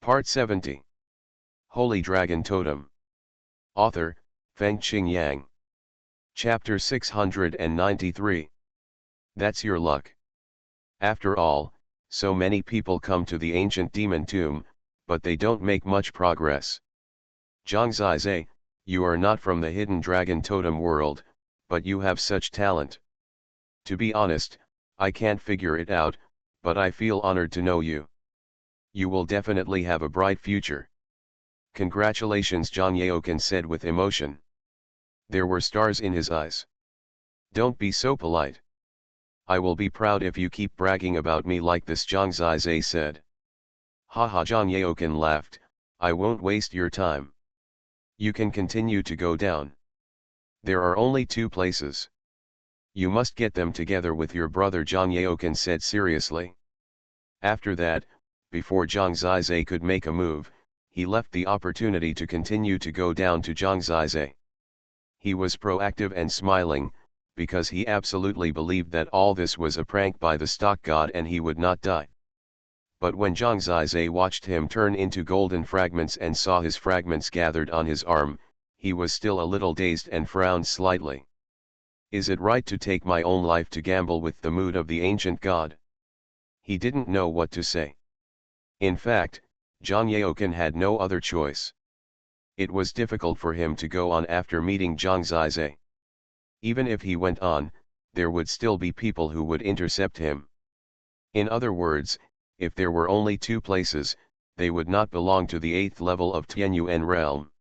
Part 70. Holy Dragon Totem. Author, Fengqing Yang. Chapter 693. That's your luck. After all, so many people come to the ancient demon tomb, but they don't make much progress. Zhang Zizai, you are not from the hidden dragon totem world, but you have such talent. To be honest, I can't figure it out, but I feel honored to know you. You will definitely have a bright future. Congratulations, Zhang Yaokan said with emotion. There were stars in his eyes. Don't be so polite. I will be proud if you keep bragging about me like this, Zhang Zizai said. Haha, Zhang Yaokan laughed, I won't waste your time. You can continue to go down. There are only two places. You must get them together with your brother, Zhang Yaokan said seriously. After that, before Zhang Zizai could make a move, he left the opportunity to continue to go down to Zhang Zizai. He was proactive and smiling, because he absolutely believed that all this was a prank by the stock god and he would not die. But when Zhang Zizai watched him turn into golden fragments and saw his fragments gathered on his arm, he was still a little dazed and frowned slightly. Is it right to take my own life to gamble with the mood of the ancient god? He didn't know what to say. In fact, Zhang Yaokan had no other choice. It was difficult for him to go on after meeting Zhang Zizai. Even if he went on, there would still be people who would intercept him. In other words, if there were only two places, they would not belong to the 8th level of Tianyuan realm.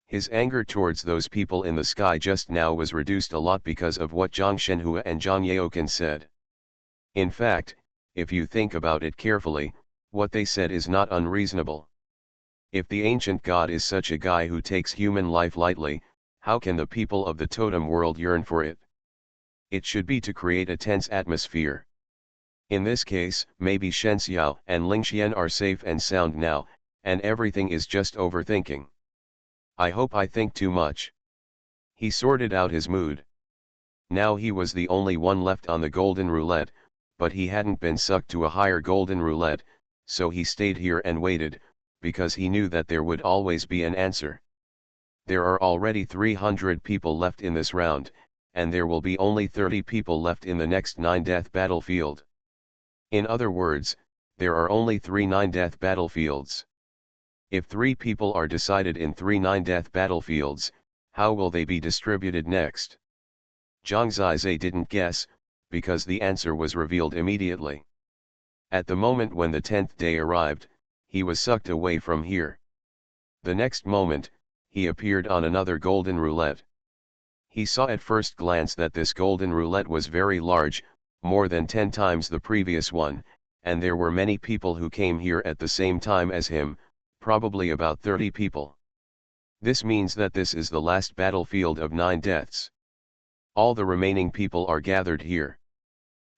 His anger towards those people in the sky just now was reduced a lot because of what Zhang Xuanhuan and Zhang Yaokan said. In fact, if you think about it carefully, what they said is not unreasonable. If the ancient god is such a guy who takes human life lightly, how can the people of the totem world yearn for it? It should be to create a tense atmosphere. In this case, maybe Shen Xiao and Ling Xian are safe and sound now, and everything is just overthinking. I hope I think too much. He sorted out his mood. Now he was the only one left on the golden roulette, but he hadn't been sucked to a higher golden roulette, so he stayed here and waited, because he knew that there would always be an answer. There are already 300 people left in this round, and there will be only 30 people left in the next 9-death battlefield. In other words, there are only 3 9-death battlefields. If 3 people are decided in 3 9-death battlefields, how will they be distributed next? Zhang Zizai didn't guess, because the answer was revealed immediately. At the moment when the 10th day arrived, he was sucked away from here. The next moment, he appeared on another golden roulette. He saw at first glance that this golden roulette was very large, more than 10 times the previous one, and there were many people who came here at the same time as him, probably about 30 people. This means that this is the last battlefield of 9 deaths. All the remaining people are gathered here.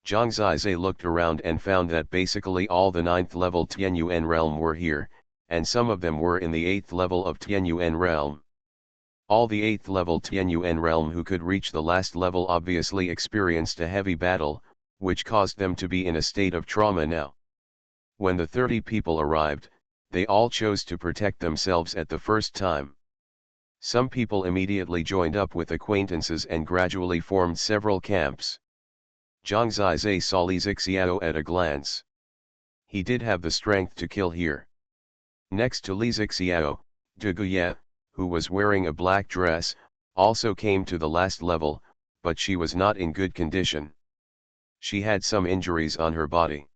Zhang Zizai looked around and found that basically all the 9th level Tianyuan realm were here, and some of them were in the 8th level of Tianyuan realm. All the 8th level Tianyuan realm who could reach the last level obviously experienced a heavy battle, which caused them to be in a state of trauma now. When the 30 people arrived, they all chose to protect themselves at the first time. Some people immediately joined up with acquaintances and gradually formed several camps. Zhang Zizai saw Li Zixiao at a glance. He did have the strength to kill here. Next to Li Zixiao, De Guye, who was wearing a black dress, also came to the last level, but she was not in good condition. She had some injuries on her body.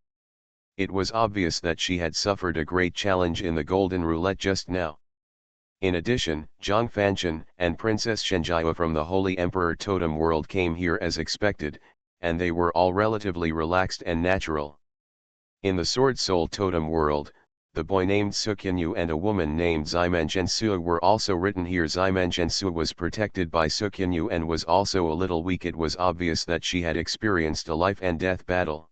It was obvious that she had suffered a great challenge in the golden roulette just now. In addition, Zhang Fanchen and Princess Shenjiao from the Holy Emperor Totem world came here as expected, and they were all relatively relaxed and natural. In the Sword Soul Totem world, the boy named Suqinyu and a woman named Zimenjiansu were also written here. Zimenjiansu was protected by Suqinyu and was also a little weak. It was obvious that she had experienced a life and death battle.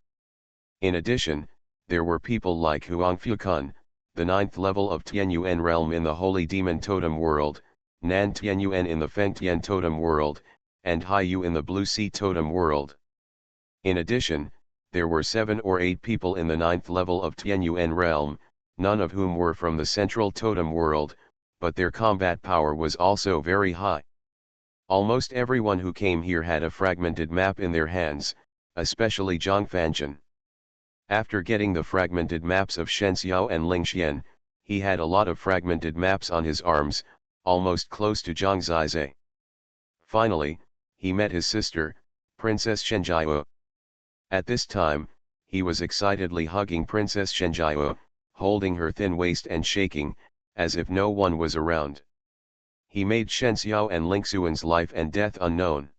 In addition, there were people like Huang Fukun, the 9th level of Tianyuan realm in the Holy Demon Totem world, Nan Tianyuan in the Fengtian Totem world, and Haiyu in the Blue Sea Totem world. In addition, there were 7 or 8 people in the 9th level of Tianyuan realm, none of whom were from the central totem world, but their combat power was also very high. Almost everyone who came here had a fragmented map in their hands, especially Zhang Fanchen. After getting the fragmented maps of Shenxiao and Lingxian, he had a lot of fragmented maps on his arms, almost close to Zhang Zizai. Finally, he met his sister, Princess Shenjiao. At this time, he was excitedly hugging Princess Shenjiao, holding her thin waist and shaking, as if no one was around. He made Shenxiao and Lingxuan's life and death unknown.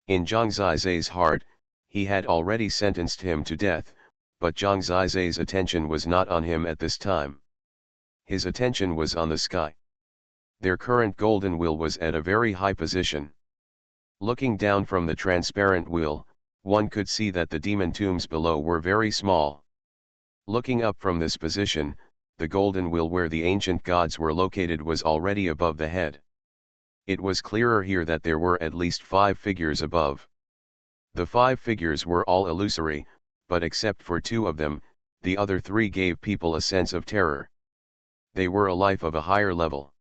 In Zhang Zizai's heart, he had already sentenced him to death, but Zhang Zizai's attention was not on him at this time. His attention was on the sky. Their current golden wheel was at a very high position. Looking down from the transparent wheel, one could see that the demon tombs below were very small. Looking up from this position, the golden wheel where the ancient gods were located was already above the head. It was clearer here that there were at least 5 figures above. The 5 figures were all illusory, but except for 2 of them, the other 3 gave people a sense of terror. They were a life of a higher level.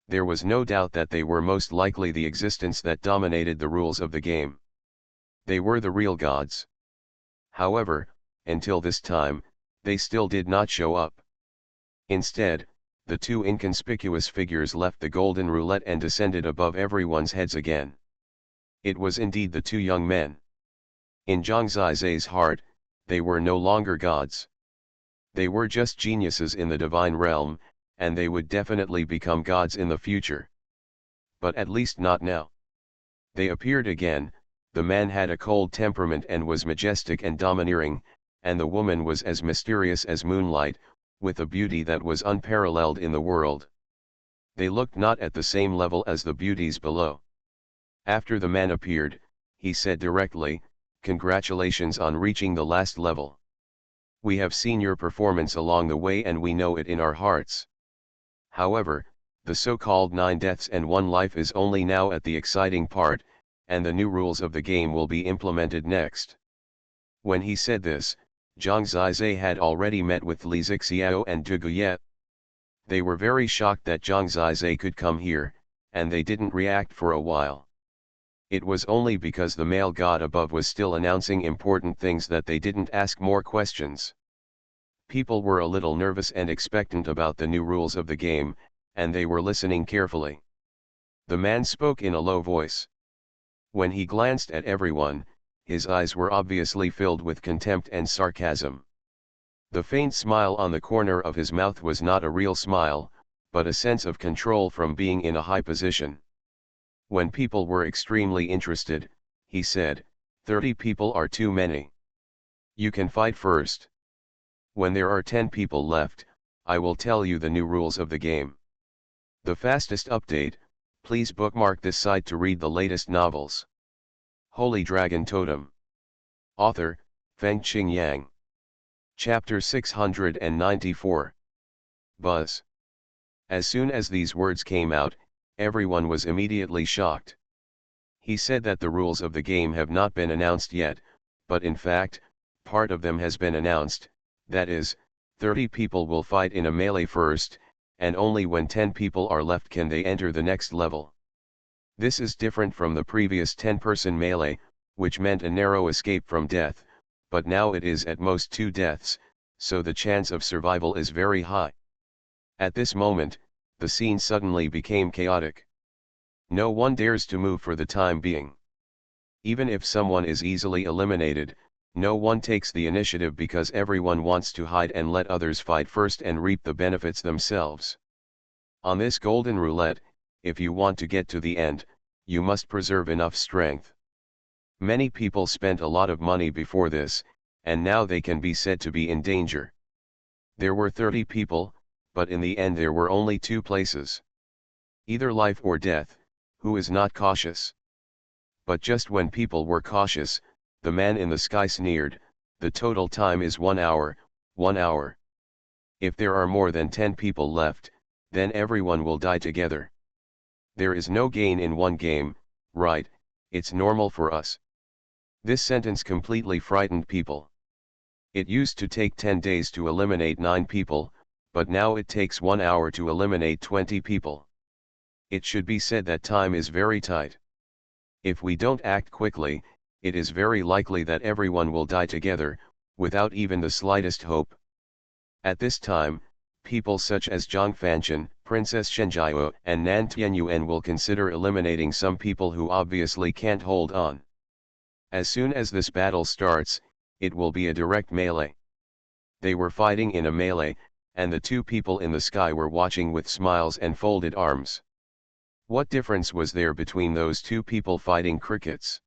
There was no doubt that they were most likely the existence that dominated the rules of the game. They were the real gods. However, until this time, they still did not show up. Instead, the 2 inconspicuous figures left the golden roulette and descended above everyone's heads again. It was indeed the 2 young men. In Zhang Zizai's heart, they were no longer gods. They were just geniuses in the divine realm, and they would definitely become gods in the future. But at least not now. They appeared again. The man had a cold temperament and was majestic and domineering, and the woman was as mysterious as moonlight, with a beauty that was unparalleled in the world. They looked not at the same level as the beauties below. After the man appeared, he said directly, "Congratulations on reaching the last level. We have seen your performance along the way and we know it in our hearts. However, the so-called 9 deaths and 1 life is only now at the exciting part, and the new rules of the game will be implemented next." When he said this, Zhang Zizai had already met with Li Zixiao and Du Guyet. They were very shocked that Zhang Zizai could come here, and they didn't react for a while. It was only because the male god above was still announcing important things that they didn't ask more questions. People were a little nervous and expectant about the new rules of the game, and they were listening carefully. The man spoke in a low voice. When he glanced at everyone, his eyes were obviously filled with contempt and sarcasm. The faint smile on the corner of his mouth was not a real smile, but a sense of control from being in a high position. When people were extremely interested, he said, 30 people are too many. You can fight first. When there are 10 people left, I will tell you the new rules of the game. The fastest update, please bookmark this site to read the latest novels. Holy Dragon Totem. Author, Fengqing Yang. Chapter 694. Buzz. As soon as these words came out, everyone was immediately shocked. He said that the rules of the game have not been announced yet, but in fact, part of them has been announced, that is, 30 people will fight in a melee first, and only when 10 people are left can they enter the next level. This is different from the previous 10-person melee, which meant a narrow escape from death, but now it is at most 2 deaths, so the chance of survival is very high. At this moment, the scene suddenly became chaotic. No one dares to move for the time being. Even if someone is easily eliminated, no one takes the initiative because everyone wants to hide and let others fight first and reap the benefits themselves. On this golden roulette, if you want to get to the end, you must preserve enough strength. Many people spent a lot of money before this, and now they can be said to be in danger. There were 30 people, but in the end there were only 2 places. Either life or death. Who is not cautious? But just when people were cautious, the man in the sky sneered, "The total time is 1 hour, 1 hour. If there are more than 10 people left, then everyone will die together. There is no gain in one game, right? It's normal for us." This sentence completely frightened people. It used to take 10 days to eliminate 9 people, but now it takes 1 hour to eliminate 20 people. It should be said that time is very tight. If we don't act quickly, it is very likely that everyone will die together, without even the slightest hope. At this time, people such as Zhang Fanchen, Princess Shenjiao, and Nan Tianyuan will consider eliminating some people who obviously can't hold on. As soon as this battle starts, it will be a direct melee. They were fighting in a melee, and the two people in the sky were watching with smiles and folded arms. What difference was there between those two people fighting crickets?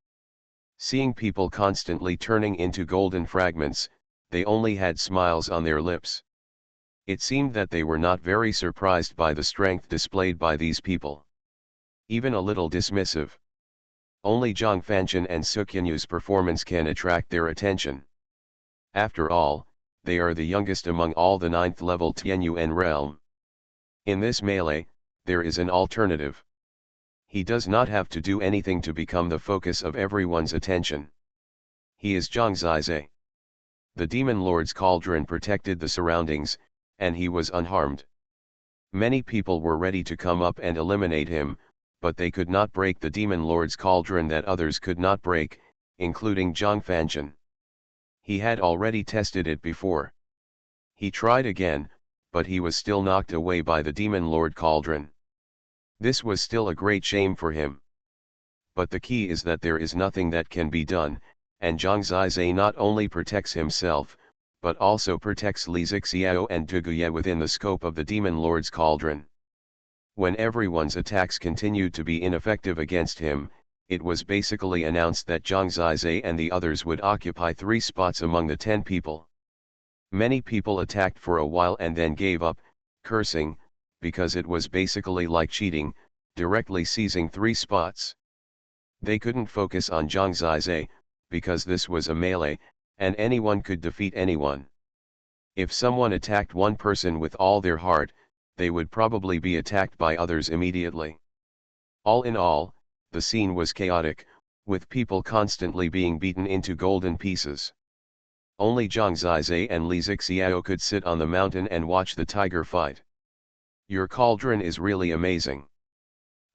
Seeing people constantly turning into golden fragments, they only had smiles on their lips. It seemed that they were not very surprised by the strength displayed by these people. Even a little dismissive. Only Zhang Fanchen and Xuanhuan's performance can attract their attention. After all, they are the youngest among all the 9th level Tianyuan realm. In this melee, there is an alternative. He does not have to do anything to become the focus of everyone's attention. He is Zhang Zizai. The Demon Lord's cauldron protected the surroundings, and he was unharmed. Many people were ready to come up and eliminate him, but they could not break the Demon Lord's cauldron that others could not break, including Zhang Fanchen. He had already tested it before. He tried again, but he was still knocked away by the Demon Lord cauldron. This was still a great shame for him. But the key is that there is nothing that can be done, and Zhang Zizai not only protects himself, but also protects Li Zixiao and Duguye within the scope of the Demon Lord's cauldron. When everyone's attacks continued to be ineffective against him, it was basically announced that Zhang Zizai and the others would occupy 3 spots among the 10 people. Many people attacked for a while and then gave up, cursing, because it was basically like cheating, directly seizing 3 spots. They couldn't focus on Zhang Zizai, because this was a melee, and anyone could defeat anyone. If someone attacked one person with all their heart, they would probably be attacked by others immediately. All in all, the scene was chaotic, with people constantly being beaten into golden pieces. Only Zhang Zizai and Li Zixiao could sit on the mountain and watch the tiger fight. Your cauldron is really amazing.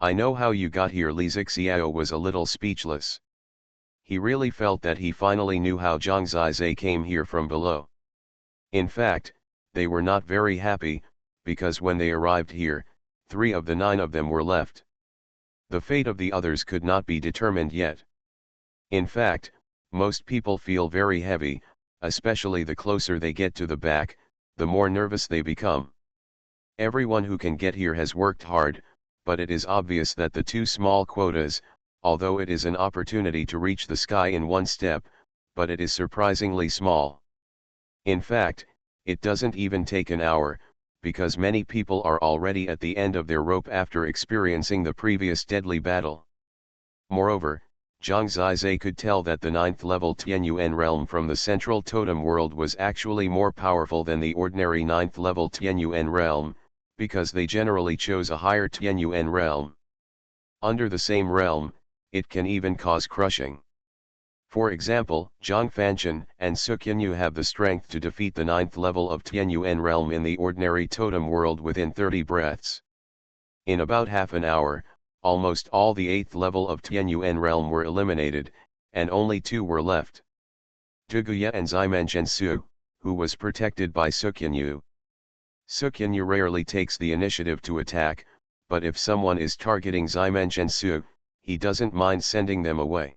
I know how you got here. Li Zixiao was a little speechless. He really felt that he finally knew how Zhang Zizai came here from below. In fact, they were not very happy, because when they arrived here, 3 of the 9 of them were left. The fate of the others could not be determined yet. In fact, most people feel very heavy, especially the closer they get to the back, the more nervous they become. Everyone who can get here has worked hard, but it is obvious that the 2 small quotas, although it is an opportunity to reach the sky in 1 step, but it is surprisingly small. In fact, it doesn't even take an hour, because many people are already at the end of their rope after experiencing the previous deadly battle. Moreover, Zhang Zizai could tell that the 9th level Tianyuan realm from the central totem world was actually more powerful than the ordinary 9th level Tianyuan realm, because they generally chose a higher Tianyuan realm. Under the same realm, it can even cause crushing. For example, Zhang Fanchen and Xuanhuan have the strength to defeat the 9th level of Tianyuan realm in the ordinary totem world within 30 breaths. In about half an hour, almost all the 8th level of Tianyuan realm were eliminated, and only 2 were left. Duguye and Zimenchen Su, who was protected by Xuanhuan. Xuanhuan rarely takes the initiative to attack, but if someone is targeting Zimenchen Su, he doesn't mind sending them away.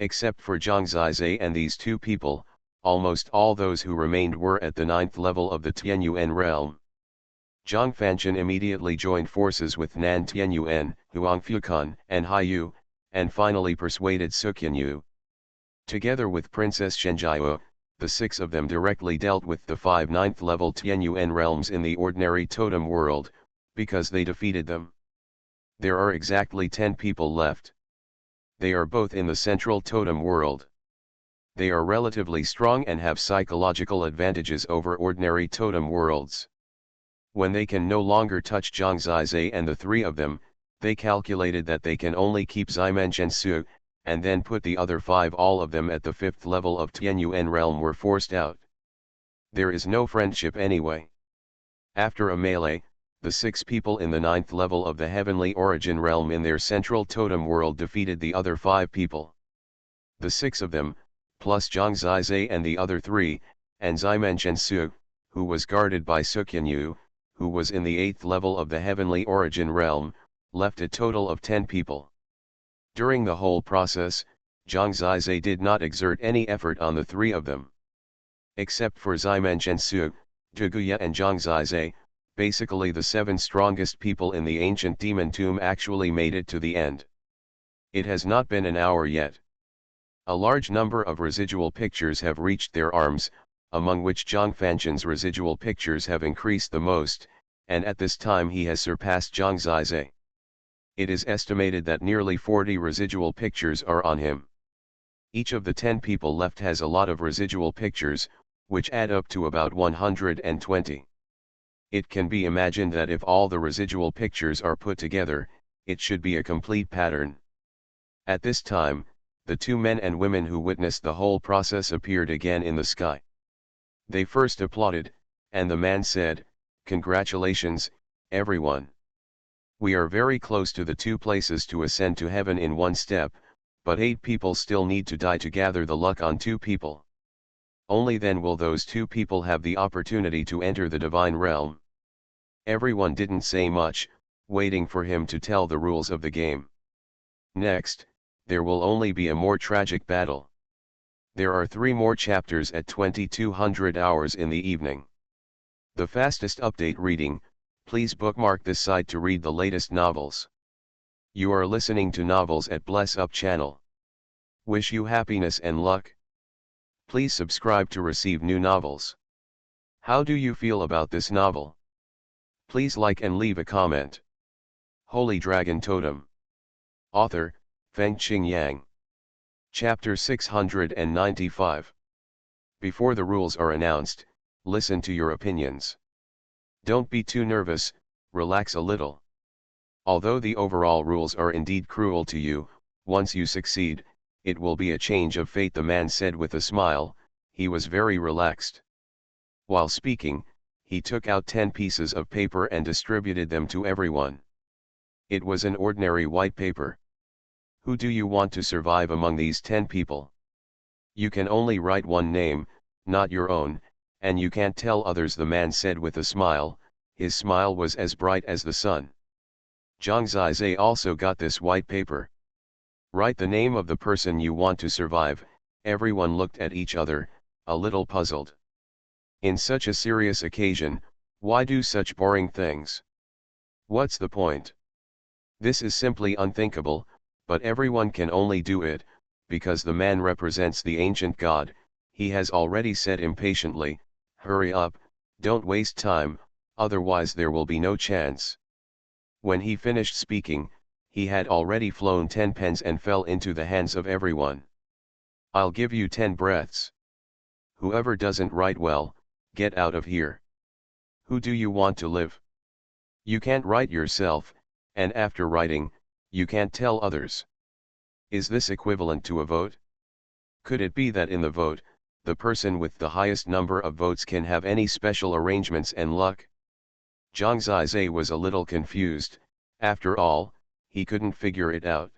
Except for Zhang Zizai and these 2 people, almost all those who remained were at the 9th level of the Tianyuan realm. Zhang Fanchen immediately joined forces with Nan Tianyuan, Huang Fukan, and Haiyu, and finally persuaded Xuanhuan. Together with Princess Shenjiao, the 6 of them directly dealt with the 5 9th level Tianyuan realms in the ordinary totem world, because they defeated them. There are exactly 10 people left. They are both in the central totem world. They are relatively strong and have psychological advantages over ordinary totem worlds. When they can no longer touch Zhang Zizai and the 3 of them, they calculated that they can only keep Zimenchen Su, and then put the other 5, all of them at the 5th level of Tianyuan realm, were forced out. There is no friendship anyway. After a melee, the 6 people in the 9th level of the Heavenly Origin realm in their central totem world defeated the other 5 people. The 6 of them, plus Zhang Zizai and the other 3, and Ximen Shensu, who was guarded by Xuanhuan, who was in the 8th level of the Heavenly Origin realm, left a total of 10 people. During the whole process, Zhang Zizai did not exert any effort on the 3 of them. Except for Ximen Shensu, Zhiguye and Zhang Zizai, basically the 7 strongest people in the ancient demon tomb actually made it to the end. It has not been an hour yet. A large number of residual pictures have reached their arms, among which Zhang Fanshan's residual pictures have increased the most, and at this time he has surpassed Zhang Zizai. It is estimated that nearly 40 residual pictures are on him. Each of the 10 people left has a lot of residual pictures, which add up to about 120. It can be imagined that if all the residual pictures are put together, it should be a complete pattern. At this time, the 2 men and women who witnessed the whole process appeared again in the sky. They first applauded, and the man said, "Congratulations, everyone. We are very close to the 2 places to ascend to heaven in 1 step, but 8 people still need to die to gather the luck on 2 people. Only then will those 2 people have the opportunity to enter the divine realm." Everyone didn't say much, waiting for him to tell the rules of the game. Next, there will only be a more tragic battle. There are 3 more chapters at 2200 hours in the evening. The fastest update reading, please bookmark this site to read the latest novels. You are listening to Novels at Bless Up channel. Wish you happiness and luck. Please subscribe to receive new novels. How do you feel about this novel? Please like and leave a comment. Holy Dragon Totem. Author, Fengqing Yang. Chapter 695. Before the rules are announced, listen to your opinions. Don't be too nervous, relax a little. Although the overall rules are indeed cruel to you, once you succeed, it will be a change of fate, the man said with a smile. He was very relaxed. While speaking, he took out 10 pieces of paper and distributed them to everyone. It was an ordinary white paper. Who do you want to survive among these 10 people? You can only write one name, not your own, and you can't tell others, the man said with a smile. His smile was as bright as the sun. Zhang Zizai also got this white paper. Write the name of the person you want to survive. Everyone looked at each other, a little puzzled. In such a serious occasion, why do such boring things? What's the point? This is simply unthinkable, but everyone can only do it, because the man represents the ancient god. He has already said impatiently, "Hurry up, don't waste time, otherwise there will be no chance." When he finished speaking, he had already flown 10 pens and fell into the hands of everyone. "I'll give you 10 breaths. Whoever doesn't write well, get out of here. Who do you want to live? You can't write yourself, and after writing, you can't tell others. Is this equivalent to a vote? Could it be that in the vote, the person with the highest number of votes can have any special arrangements and luck?" Zhang Zizai was a little confused. After all, he couldn't figure it out.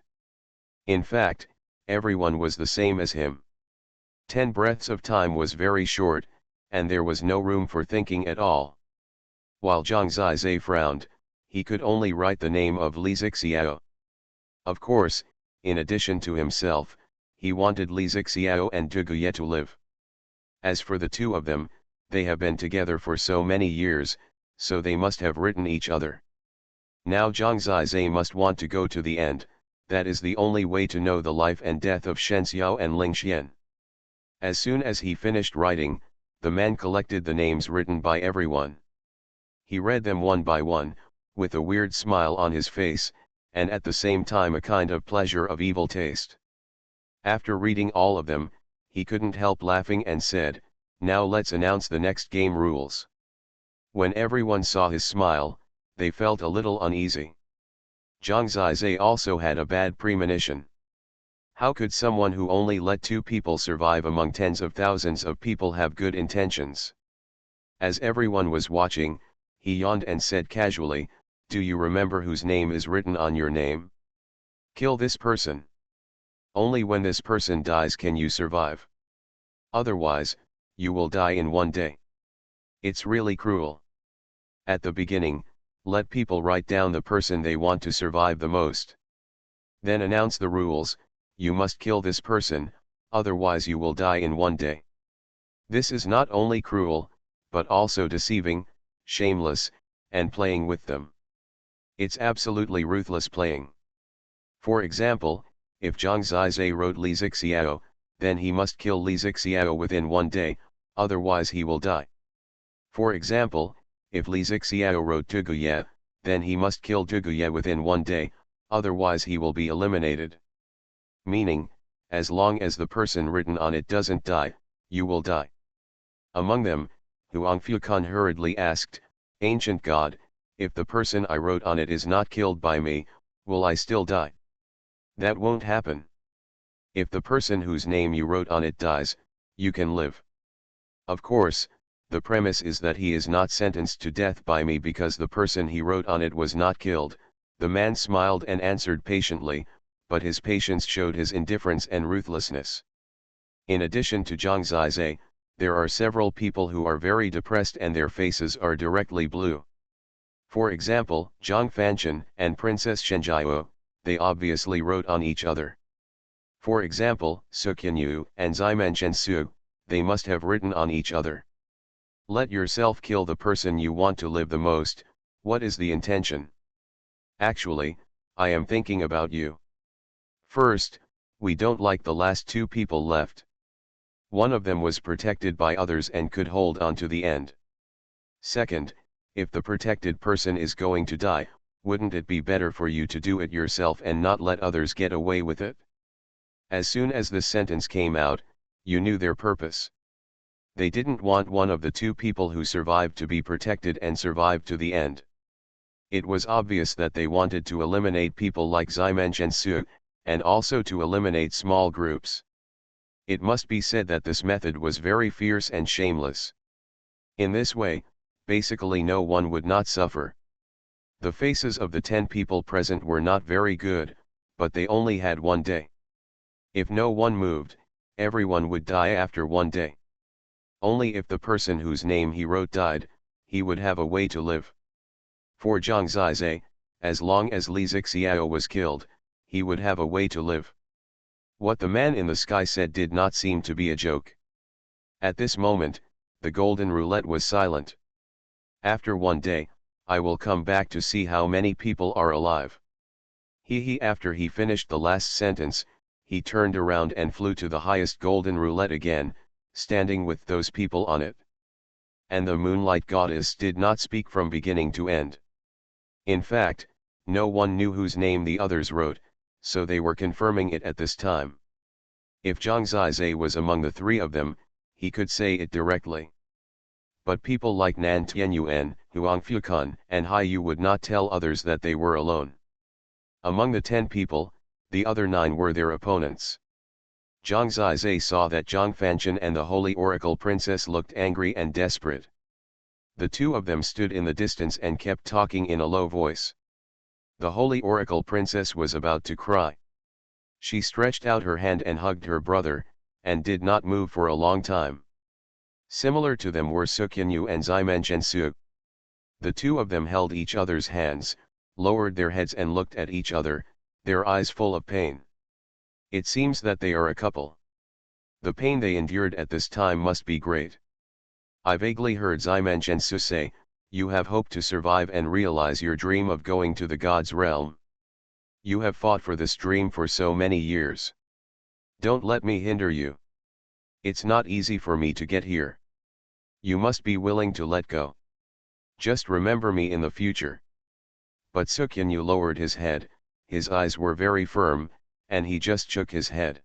In fact, everyone was the same as him. 10 breaths of time was very short, and there was no room for thinking at all. While Zhang Zizai frowned, he could only write the name of Li Zixiao. Of course, in addition to himself, he wanted Li Zixiao and Zhiguye to live. As for the 2 of them, they have been together for so many years, so they must have written each other. Now Zhang Zizai must want to go to the end. That is the only way to know the life and death of Shen Xiao and Ling Xian. As soon as he finished writing, the man collected the names written by everyone. He read them one by one, with a weird smile on his face, and at the same time a kind of pleasure of evil taste. After reading all of them, he couldn't help laughing and said, "Now let's announce the next game rules." When everyone saw his smile, they felt a little uneasy. Zhang Zizai also had a bad premonition. How could someone who only let 2 people survive among tens of thousands of people have good intentions? As everyone was watching, He yawned and said casually, "Do you remember whose name is written on your name? Kill this person. Only when this person dies can you survive. Otherwise, you will die in one day. It's really cruel. At the beginning, let people write down the person they want to survive the most. Then announce the rules: you must kill this person, otherwise you will die in one day." This is not only cruel, but also deceiving, shameless, and playing with them. It's absolutely ruthless playing. For example, if Zhang Zizai wrote Li Zixiao, then he must kill Li Zixiao within one day, otherwise he will die. For example, if Li Zixiao wrote Duguye, then he must kill Duguye within one day, otherwise he will be eliminated. Meaning, as long as the person written on it doesn't die, you will die. Among them, Xuanhuan hurriedly asked, "Ancient God, if the person I wrote on it is not killed by me, will I still die?" "That won't happen. If the person whose name you wrote on it dies, you can live." Of course, the premise is that he is not sentenced to death by me because the person he wrote on it was not killed. The man smiled and answered patiently, but his patience showed his indifference and ruthlessness. In addition to Zhang Zizai, there are several people who are very depressed and their faces are directly blue. For example, Zhang Fanchen and Princess Shenjiao, they obviously wrote on each other. For example, Xuanhuan and Zimen Shensu, they must have written on each other. Let yourself kill the person you want to live the most. What is the intention? Actually, I am thinking about you. First, we don't like the last two people left. One of them was protected by others and could hold on to the end. Second, if the protected person is going to die, wouldn't it be better for you to do it yourself and not let others get away with it? As soon as this sentence came out, you knew their purpose. They didn't want one of the two people who survived to be protected and survived to the end. It was obvious that they wanted to eliminate people like Zimen Shensu, and also to eliminate small groups. It must be said that this method was very fierce and shameless. In this way, basically no one would not suffer. The faces of the 10 people present were not very good, but they only had one day. If no one moved, everyone would die after one day. Only if the person whose name he wrote died, he would have a way to live. For Zhang Zizai, as long as Li Zixiao was killed, he would have a way to live. What the man in the sky said did not seem to be a joke. At this moment, the golden roulette was silent. After one day, I will come back to see how many people are alive. After he finished the last sentence, he turned around and flew to the highest golden roulette again, standing with those people on it. And the moonlight goddess did not speak from beginning to end. In fact, no one knew whose name the others wrote, so they were confirming it at this time. If Zhang Zizai was among the three of them, he could say it directly. But people like Nan Tianyuan, Xuanhuan, and Hai Yu would not tell others that they were alone. Among the 10 people, the other 9 were their opponents. Zhang Zizai saw that Zhang Fanchen and the Holy Oracle Princess looked angry and desperate. The two of them stood in the distance and kept talking in a low voice. The Holy Oracle Princess was about to cry. She stretched out her hand and hugged her brother, and did not move for a long time. Similar to them were Xuanhuan and Zimen Shensu. The two of them held each other's hands, lowered their heads and looked at each other, their eyes full of pain. It seems that they are a couple. The pain they endured at this time must be great. I vaguely heard Zimen Shensu say, "You have hoped to survive and realize your dream of going to the God's realm. You have fought for this dream for so many years. Don't let me hinder you. It's not easy for me to get here. You must be willing to let go. Just remember me in the future." But Xuanhuan lowered his head, his eyes were very firm, and he just shook his head.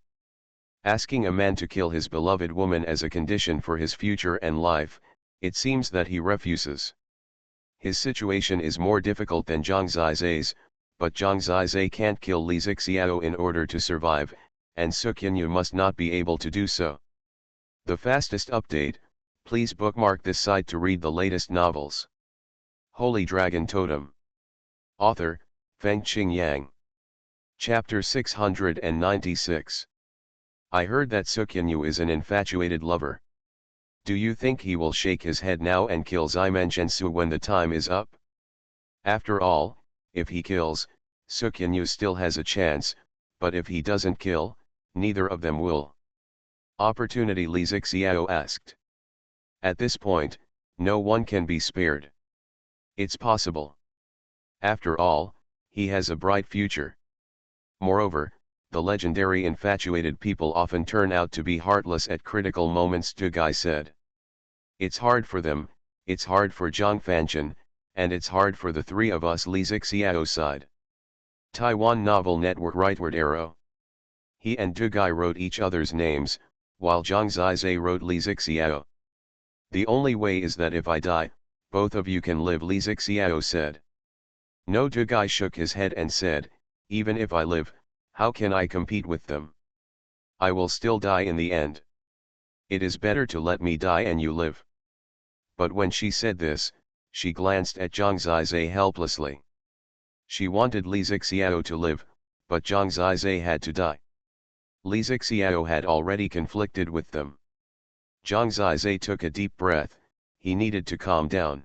Asking a man to kill his beloved woman as a condition for his future and life, it seems that he refuses. His situation is more difficult than Zhang Zizai's, but Zhang Zizai can't kill Li Zixiao in order to survive, and Xuanhuan must not be able to do so. The fastest update: please bookmark this site to read the latest novels. Holy Dragon Totem. Author, Fengqing Yang. Chapter 696. I heard that Xuanhuan is an infatuated lover. Do you think he will shake his head now and kill Zimen Zhensu when the time is up? After all, if he kills, Xuanhuan still has a chance, but if he doesn't kill, neither of them will. Opportunity Li Zixiao asked. At this point, no one can be spared. It's possible. After all, he has a bright future. Moreover, the legendary infatuated people often turn out to be heartless at critical moments, Du Gai said. It's hard for them, it's hard for Zhang Fanchen, and it's hard for the three of us, Li Zixiao sighed. Taiwan Novel Network Rightward Arrow. He and Du Gai wrote each other's names, while Zhang Zizai wrote Li Zixiao. The only way is that if I die, both of you can live, Li Zixiao said. No, Du Gai shook his head and said, even if I live, how can I compete with them? I will still die in the end. It is better to let me die and you live. But when she said this, she glanced at Zhang Zizai helplessly. She wanted Li Zixiao to live, but Zhang Zizai had to die. Li Zixiao had already conflicted with them. Zhang Zizai took a deep breath. He needed to calm down.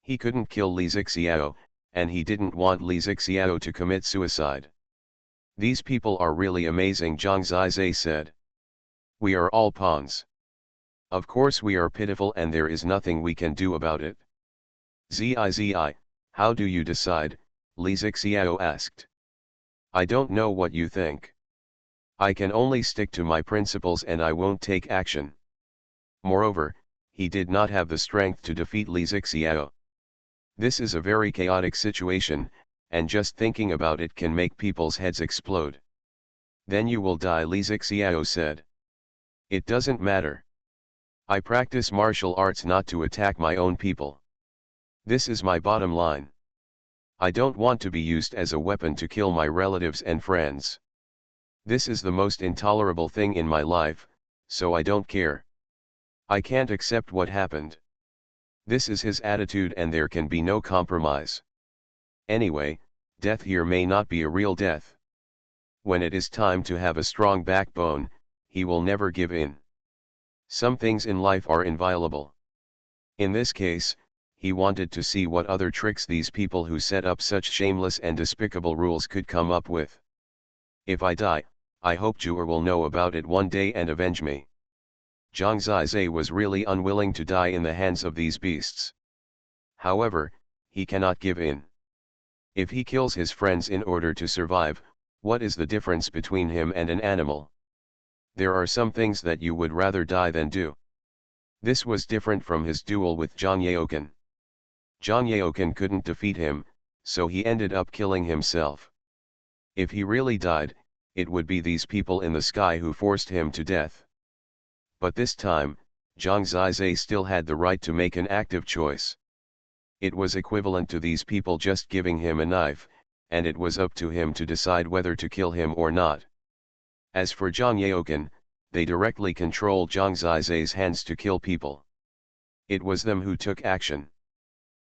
He couldn't kill Li Zixiao, and he didn't want Li Zixiao to commit suicide. These people are really amazing, Zhang Zizai said. We are all pawns. Of course we are pitiful and there is nothing we can do about it. Zizi, how do you decide? Li Zixiao asked. I don't know what you think. I can only stick to my principles and I won't take action. Moreover, he did not have the strength to defeat Li Zixiao. This is a very chaotic situation, and just thinking about it can make people's heads explode. Then you will die, Li Zixiao said. It doesn't matter. I practice martial arts not to attack my own people. This is my bottom line. I don't want to be used as a weapon to kill my relatives and friends. This is the most intolerable thing in my life, so I don't care. I can't accept what happened. This is his attitude and there can be no compromise. Anyway, death here may not be a real death. When it is time to have a strong backbone, he will never give in. Some things in life are inviolable. In this case, he wanted to see what other tricks these people who set up such shameless and despicable rules could come up with. If I die, I hope Zhu'er will know about it one day and avenge me. Zhang Zizai was really unwilling to die in the hands of these beasts. However, he cannot give in. If he kills his friends in order to survive, what is the difference between him and an animal? There are some things that you would rather die than do. This was different from his duel with Zhang Yaoken. Zhang Yaoken couldn't defeat him, so he ended up killing himself. If he really died, it would be these people in the sky who forced him to death. But this time, Zhang Zizai still had the right to make an active choice. It was equivalent to these people just giving him a knife, and it was up to him to decide whether to kill him or not. As for Zhang Yaoken, they directly controlled Zhang Zizai's hands to kill people. It was them who took action.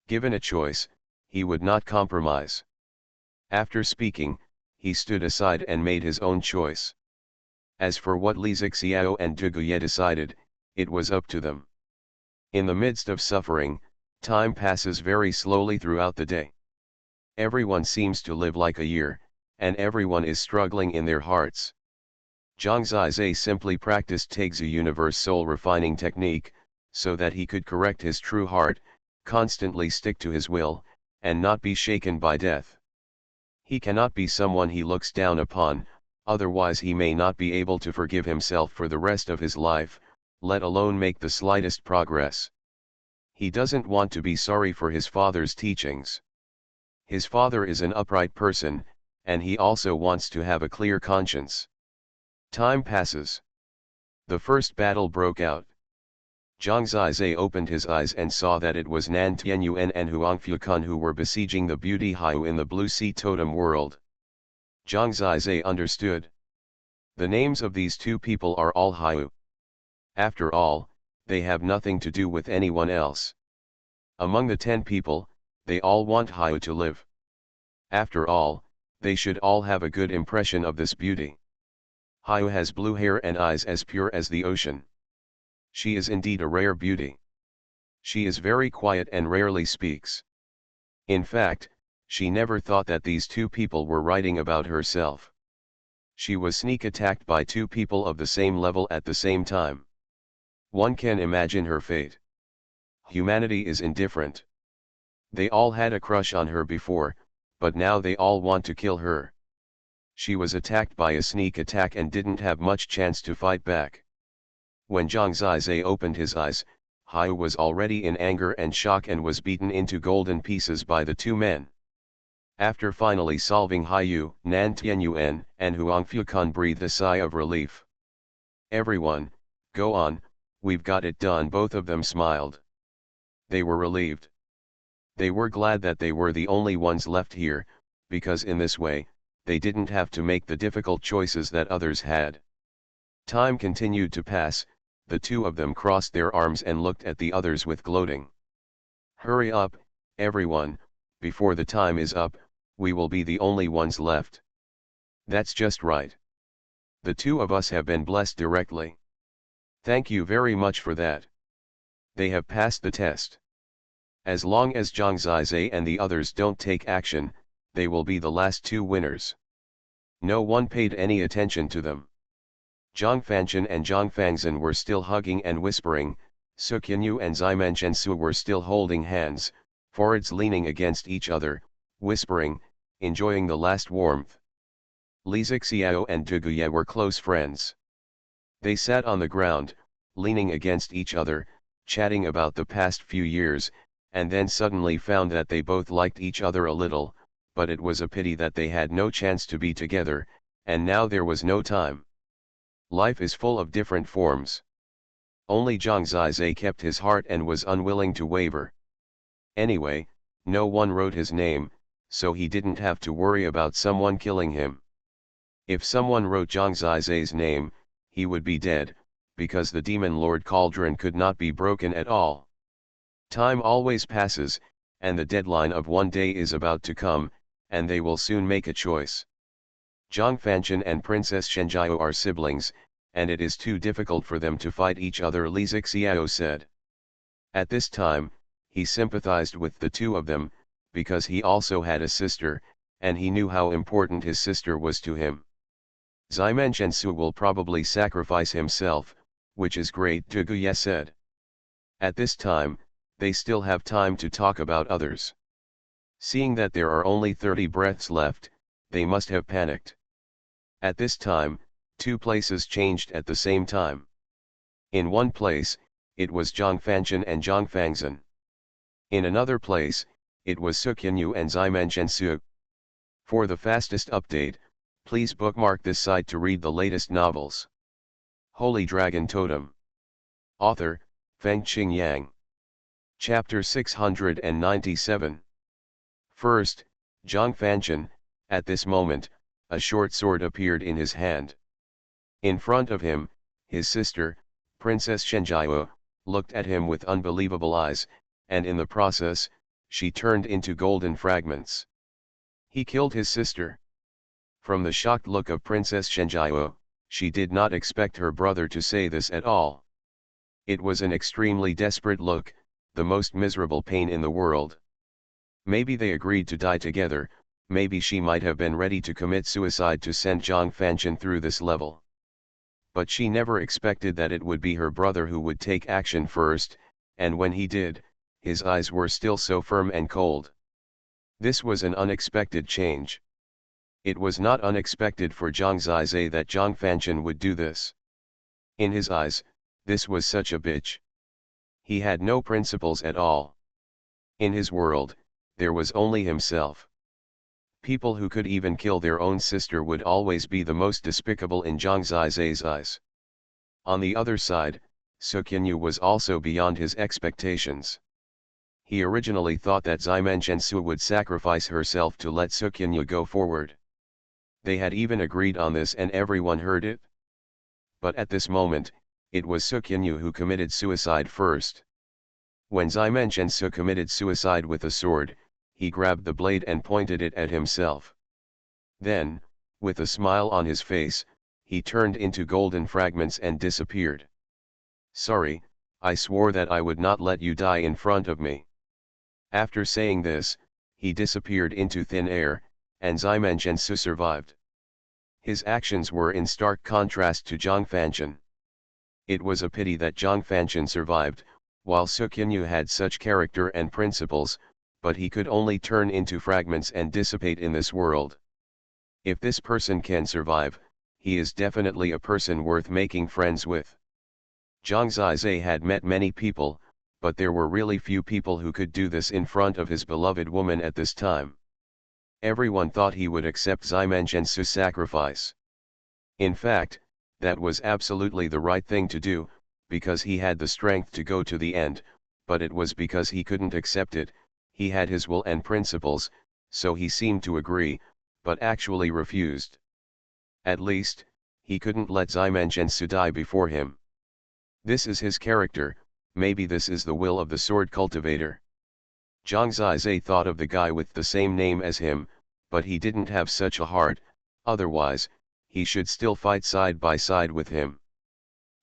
Given a choice, he would not compromise. After speaking, he stood aside and made his own choice. As for what Li Zixiao and Du Gai decided, it was up to them. In the midst of suffering, time passes very slowly throughout the day. Everyone seems to live like a year, and everyone is struggling in their hearts. Zhang Zizai simply practiced Taixu Universe soul refining technique, so that he could correct his true heart, constantly stick to his will, and not be shaken by death. He cannot be someone he looks down upon, otherwise he may not be able to forgive himself for the rest of his life, let alone make the slightest progress. He doesn't want to be sorry for his father's teachings. His father is an upright person, and he also wants to have a clear conscience. Time passes. The first battle broke out. Zhang Zizai opened his eyes and saw that it was Nan Tianyuan and Huang Fukan who were besieging the beauty Haiyu in the Blue Sea Totem world. Zhang Zizai understood. The names of these two people are all Haiyu. After all, they have nothing to do with anyone else. Among the 10 people, They all want Hyu to live. After all, they should all have a good impression of this beauty. Hyu has blue hair and eyes as pure as the ocean. She is indeed a rare beauty. She is very quiet and rarely speaks. In fact, she never thought that these two people were writing about herself. She was sneak attacked by two people of the same level at the same time. One can imagine her fate. Humanity is indifferent. They all had a crush on her before, but now they all want to kill her. She was attacked by a sneak attack and didn't have much chance to fight back. When Zhang Zizai opened his eyes, Hyu was already in anger and shock and was beaten into golden pieces by the two men. After finally solving Hyu, Nan Tianyuan and Huang Fukan breathed a sigh of relief. Everyone, go on, we've got it done. Both of them smiled. They were relieved. They were glad that they were the only ones left here, because in this way, they didn't have to make the difficult choices that others had. Time continued to pass, the two of them crossed their arms and looked at the others with gloating. Hurry up, everyone, before the time is up, we will be the only ones left. That's just right. The two of us have been blessed directly. Thank you very much for that. They have passed the test. As long as Zhang Zizai and the others don't take action, they will be the last two winners. No one paid any attention to them. Zhang Fanchen and Zhang Fangzhen were still hugging and whispering, Suqianyu and Zimen Zhensu were still holding hands, foreheads leaning against each other, whispering, enjoying the last warmth. Li Zixiao and Duguye were close friends. They sat on the ground, leaning against each other, chatting about the past few years, and then suddenly found that they both liked each other a little, but it was a pity that they had no chance to be together, and now there was no time. Life is full of different forms. Only Zhang Zizai kept his heart and was unwilling to waver. Anyway, no one wrote his name, so he didn't have to worry about someone killing him. If someone wrote Zhang Zizai's name, he would be dead, because the Demon Lord Cauldron could not be broken at all. Time always passes, and the deadline of one day is about to come, and they will soon make a choice. Zhang Fanchen and Princess Shenjiao are siblings, and it is too difficult for them to fight each other, Li Zixiao said. At this time, he sympathized with the two of them, because he also had a sister, and he knew how important his sister was to him. Zimen Zhensu will probably sacrifice himself, which is great, Duguye said. At this time, they still have time to talk about others. Seeing that there are only 30 breaths left, they must have panicked. At this time, two places changed at the same time. In one place, it was Zhang Fanchen and Zhang Fangzhen. In another place, it was Suqianyu and Zimen Zhensu. For the fastest update, please bookmark this site to read the latest novels. Holy Dragon Totem. Author, Fengqing Yang. Chapter 697. First, Zhang Fanchen, at this moment, a short sword appeared in his hand. In front of him, his sister, Princess Shenjiao, looked at him with unbelievable eyes, and in the process, she turned into golden fragments. He killed his sister. From the shocked look of Princess Shenjiao, she did not expect her brother to say this at all. It was an extremely desperate look, the most miserable pain in the world. Maybe they agreed to die together, maybe she might have been ready to commit suicide to send Zhang Fanchen through this level. But she never expected that it would be her brother who would take action first, and when he did, his eyes were still so firm and cold. This was an unexpected change. It was not unexpected for Zhang Zizai that Zhang Fanchen would do this. In his eyes, this was such a bitch. He had no principles at all. In his world, there was only himself. People who could even kill their own sister would always be the most despicable in Zhang Zizai's eyes. On the other side, Suqianyu was also beyond his expectations. He originally thought that Zimen Zhensu would sacrifice herself to let Suqianyu go forward. They had even agreed on this and everyone heard it. But at this moment, it was Suqianyu who committed suicide first. When Zimen Zhensu committed suicide with a sword, he grabbed the blade and pointed it at himself. Then, with a smile on his face, he turned into golden fragments and disappeared. Sorry, I swore that I would not let you die in front of me. After saying this, he disappeared into thin air, and Ximenjiansu survived. His actions were in stark contrast to Zhang Fanchen. It was a pity that Zhang Fanchen survived, while Xuanhuan had such character and principles, but he could only turn into fragments and dissipate in this world. If this person can survive, he is definitely a person worth making friends with. Zhang Zizai had met many people, but there were really few people who could do this in front of his beloved woman at this time. Everyone thought he would accept Ximenjiansu's sacrifice. In fact, that was absolutely the right thing to do, because he had the strength to go to the end, but it was because he couldn't accept it. He had his will and principles, so he seemed to agree, but actually refused. At least, he couldn't let Ximenjiansu die before him. This is his character, maybe this is the will of the sword cultivator. Zhang Zizai thought of the guy with the same name as him, but he didn't have such a heart, otherwise, he should still fight side by side with him.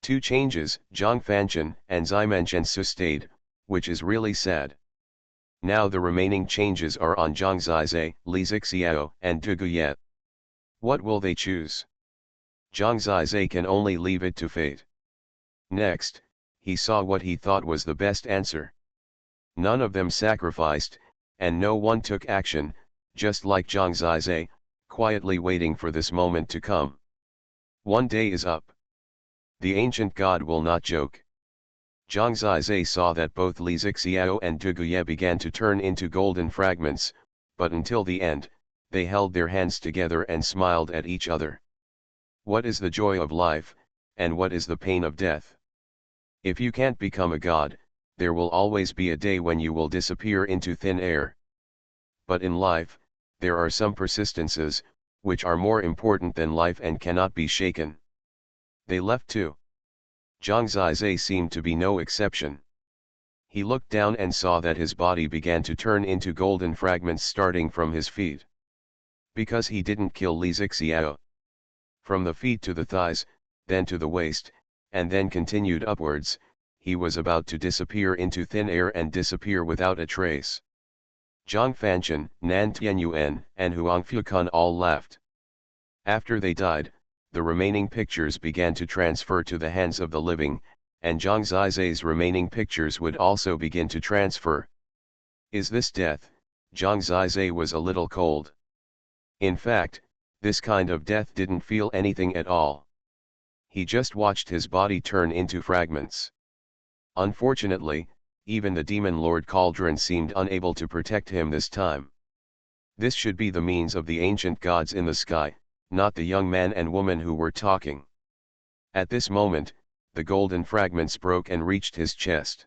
Two changes, Zhang Fanchen and Ximenjiansu stayed, which is really sad. Now the remaining changes are on Zhang Zizai, Li Zixiao, and Du Guye. What will they choose? Zhang Zizai can only leave it to fate. Next, he saw what he thought was the best answer. None of them sacrificed, and no one took action, just like Zhang Zizai, quietly waiting for this moment to come. One day is up. The ancient god will not joke. Zhang Zizai saw that both Li Zixiao and Du Guye began to turn into golden fragments, but until the end, they held their hands together and smiled at each other. What is the joy of life, and what is the pain of death? If you can't become a god, there will always be a day when you will disappear into thin air. But in life, there are some persistences, which are more important than life and cannot be shaken. They left too. Zhang Zizai seemed to be no exception. He looked down and saw that his body began to turn into golden fragments starting from his feet. Because he didn't kill Li Zixiao. From the feet to the thighs, then to the waist, and then continued upwards, he was about to disappear into thin air and disappear without a trace. Zhang Fanchen, Nan Tianyuan, and Huang Fukan all left. After they died, the remaining pictures began to transfer to the hands of the living, and Zhang Zizai's remaining pictures would also begin to transfer. Is this death? Zhang Zizai was a little cold. In fact, this kind of death didn't feel anything at all. He just watched his body turn into fragments. Unfortunately, even the demon Lord Cauldron seemed unable to protect him this time. This should be the means of the ancient gods in the sky, not the young man and woman who were talking. At this moment, the golden fragments broke and reached his chest.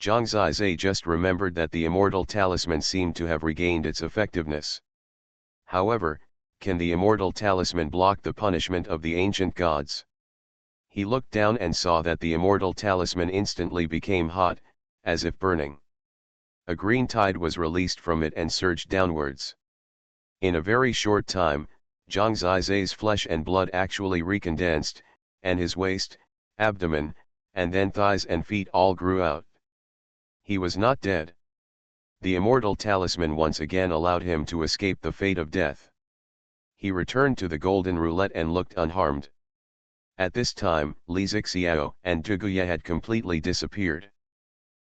Zhang Zizai just remembered that the immortal talisman seemed to have regained its effectiveness. However, can the immortal talisman block the punishment of the ancient gods? He looked down and saw that the immortal talisman instantly became hot, as if burning. A green tide was released from it and surged downwards. In a very short time, Zhang Zizai's flesh and blood actually recondensed, and his waist, abdomen, and then thighs and feet all grew out. He was not dead. The immortal talisman once again allowed him to escape the fate of death. He returned to the golden roulette and looked unharmed. At this time, Li Zixiao and Du Guye had completely disappeared.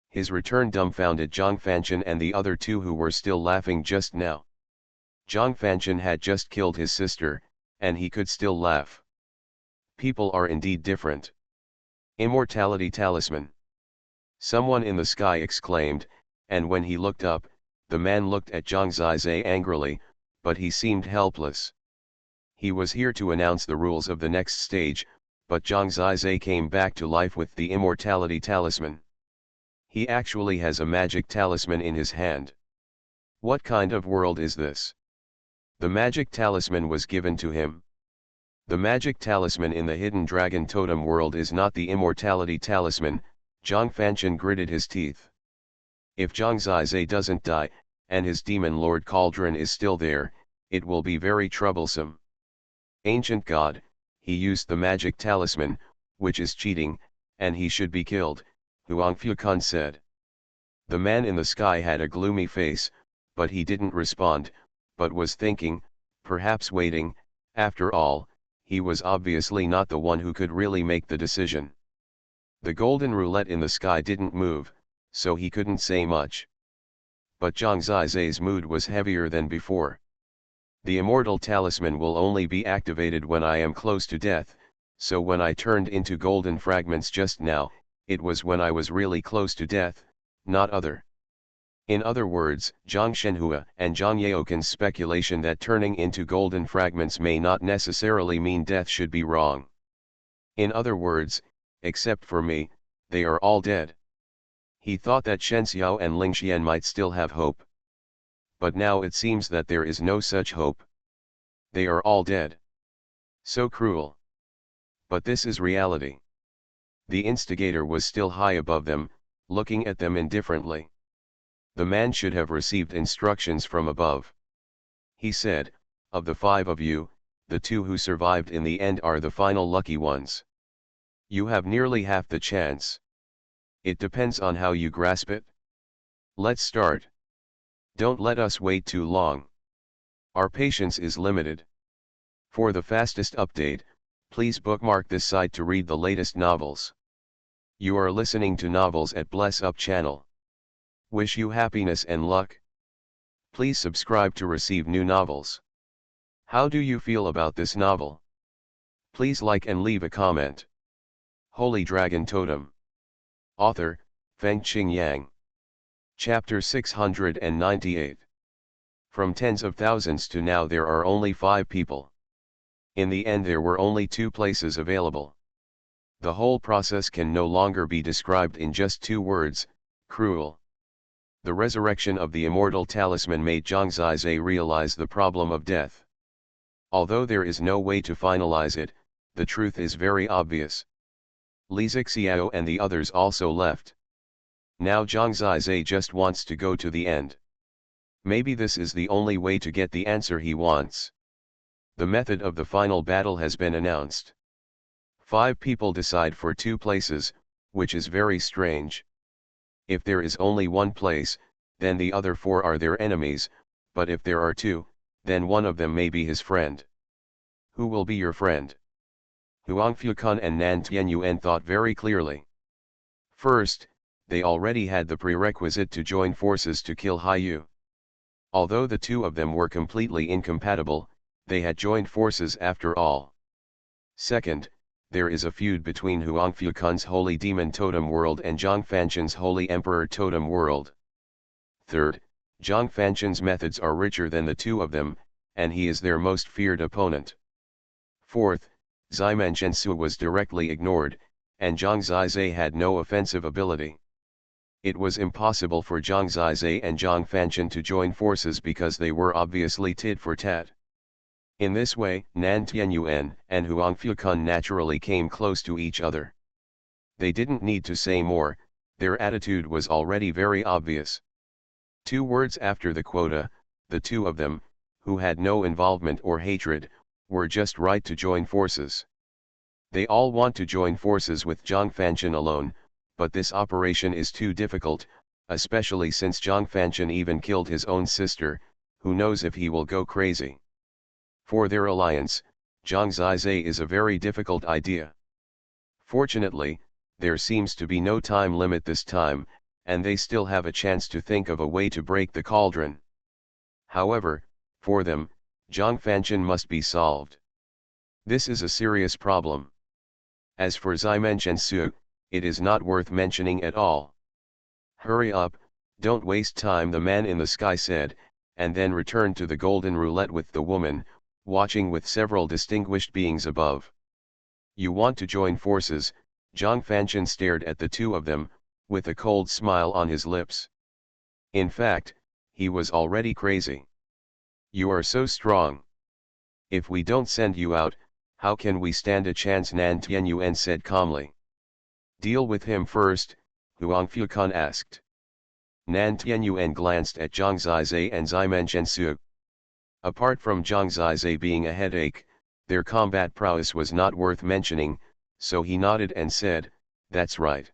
His return dumbfounded Zhang Fanchen and the other two who were still laughing just now. Zhang Fanchen had just killed his sister, and he could still laugh. People are indeed different. Immortality talisman. Someone in the sky exclaimed, and when he looked up, the man looked at Zhang Zizai angrily, but he seemed helpless. He was here to announce the rules of the next stage, but Zhang Zizai came back to life with the immortality talisman. He actually has a magic talisman in his hand. What kind of world is this? The magic talisman was given to him. The magic talisman in the hidden dragon totem world is not the immortality talisman. Zhang Fanchen gritted his teeth. If Zhang Zizai doesn't die, and his demon lord cauldron is still there, it will be very troublesome. Ancient god, he used the magic talisman, which is cheating, and he should be killed, Xuanhuan said. The man in the sky had a gloomy face, but he didn't respond, but was thinking, perhaps waiting. After all, he was obviously not the one who could really make the decision. The golden roulette in the sky didn't move, so he couldn't say much. But Zhang Zizai's mood was heavier than before. The immortal talisman will only be activated when I am close to death, so when I turned into golden fragments just now, it was when I was really close to death, not other. In other words, Zhang Shenhua and Zhang Yaokan's speculation that turning into golden fragments may not necessarily mean death should be wrong. In other words, except for me, they are all dead. He thought that Shen Xiao and Ling Xian might still have hope. But now it seems that there is no such hope. They are all dead. So cruel. But this is reality. The instigator was still high above them, looking at them indifferently. The man should have received instructions from above. He said, of the 5 of you, the 2 who survived in the end are the final lucky ones. You have nearly half the chance. It depends on how you grasp it. Let's start. Don't let us wait too long. Our patience is limited. For the fastest update, please bookmark this site to read the latest novels. You are listening to Novels at Bless Up channel. Wish you happiness and luck. Please subscribe to receive new novels. How do you feel about this novel? Please like and leave a comment. Holy Dragon Totem. Author, Fengqing Yang. Chapter 698. From tens of thousands to now there are only 5 people. In the end there were only 2 places available. The whole process can no longer be described in just 2 words, cruel. The resurrection of the immortal talisman made Zhang Zizai realize the problem of death. Although there is no way to finalize it, the truth is very obvious. Li Zixiao and the others also left. Now Zhang Zizai just wants to go to the end. Maybe this is the only way to get the answer he wants. The method of the final battle has been announced. 5 people decide for 2 places, which is very strange. If there is only 1 place, then the other 4 are their enemies, but if there are 2, then one of them may be his friend. Who will be your friend? Xuanhuan and Nan Tianyuan thought very clearly. First, they already had the prerequisite to join forces to kill Haiyu. Although the 2 of them were completely incompatible, they had joined forces after all. Second, there is a feud between Xuanhuan's Holy Demon Totem World and Zhang Fanshan's Holy Emperor Totem World. Third, Zhang Fanshan's methods are richer than the 2 of them, and he is their most feared opponent. Fourth, Ziman Zhensu was directly ignored, and Zhang Zizai had no offensive ability. It was impossible for Zhang Zizai and Zhang Fanshan to join forces because they were obviously tit for tat. In this way, Nan Tianyuan and Xuanhuan naturally came close to each other. They didn't need to say more, their attitude was already very obvious. 2 words after the quota, the 2 of them, who had no involvement or hatred, were just right to join forces. They all want to join forces with Zhang Fanshan alone, but this operation is too difficult, especially since Zhang Fanshan even killed his own sister, who knows if he will go crazy. For their alliance, Zhang Zizai is a very difficult idea. Fortunately, there seems to be no time limit this time, and they still have a chance to think of a way to break the cauldron. However, for them, Zhang Fanshan must be solved. This is a serious problem. As for Ziman Zhensu, it is not worth mentioning at all. Hurry up, don't waste time, the man in the sky said, and then returned to the golden roulette with the woman, watching with several distinguished beings above. You want to join forces? Zhang Fanshan stared at the 2 of them, with a cold smile on his lips. In fact, he was already crazy. You are so strong. If we don't send you out, how can we stand a chance? Nan Tianyuan said calmly. Deal with him first, Xuanhuan asked. Nan Tianyuan glanced at Zhang Zizai and Ximen Zhensu. Apart from Zhang Zizai being a headache, their combat prowess was not worth mentioning, so he nodded and said, "That's right."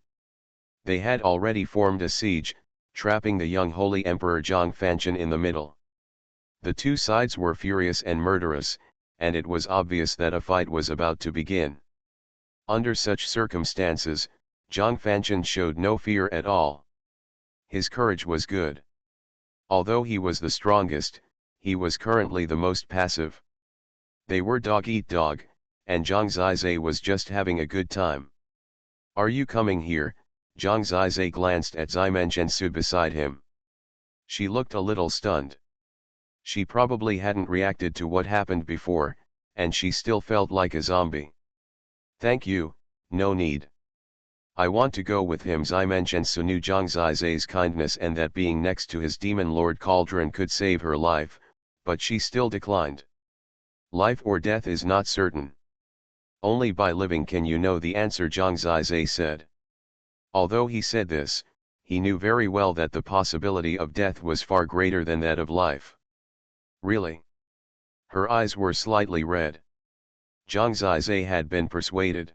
They had already formed a siege, trapping the young Holy Emperor Zhang Fanchen in the middle. The two sides were furious and murderous, and it was obvious that a fight was about to begin. Under such circumstances, Zhang Fanchen showed no fear at all. His courage was good. Although he was the strongest, he was currently the most passive. They were dog eat dog, and Zhang Zizai was just having a good time. "Are you coming here?" Zhang Zizai glanced at Ximen Zhensu beside him. She looked a little stunned. She probably hadn't reacted to what happened before, and she still felt like a zombie. "Thank you, no need. I want to go with him." Ximen Zhensu knew Zhang Zizai's kindness and that being next to his demon lord cauldron could save her life, but she still declined. Life or death is not certain. Only by living can you know the answer, Zhang Zizai said. Although he said this, he knew very well that the possibility of death was far greater than that of life. Really? Her eyes were slightly red. Zhang Zizai had been persuaded.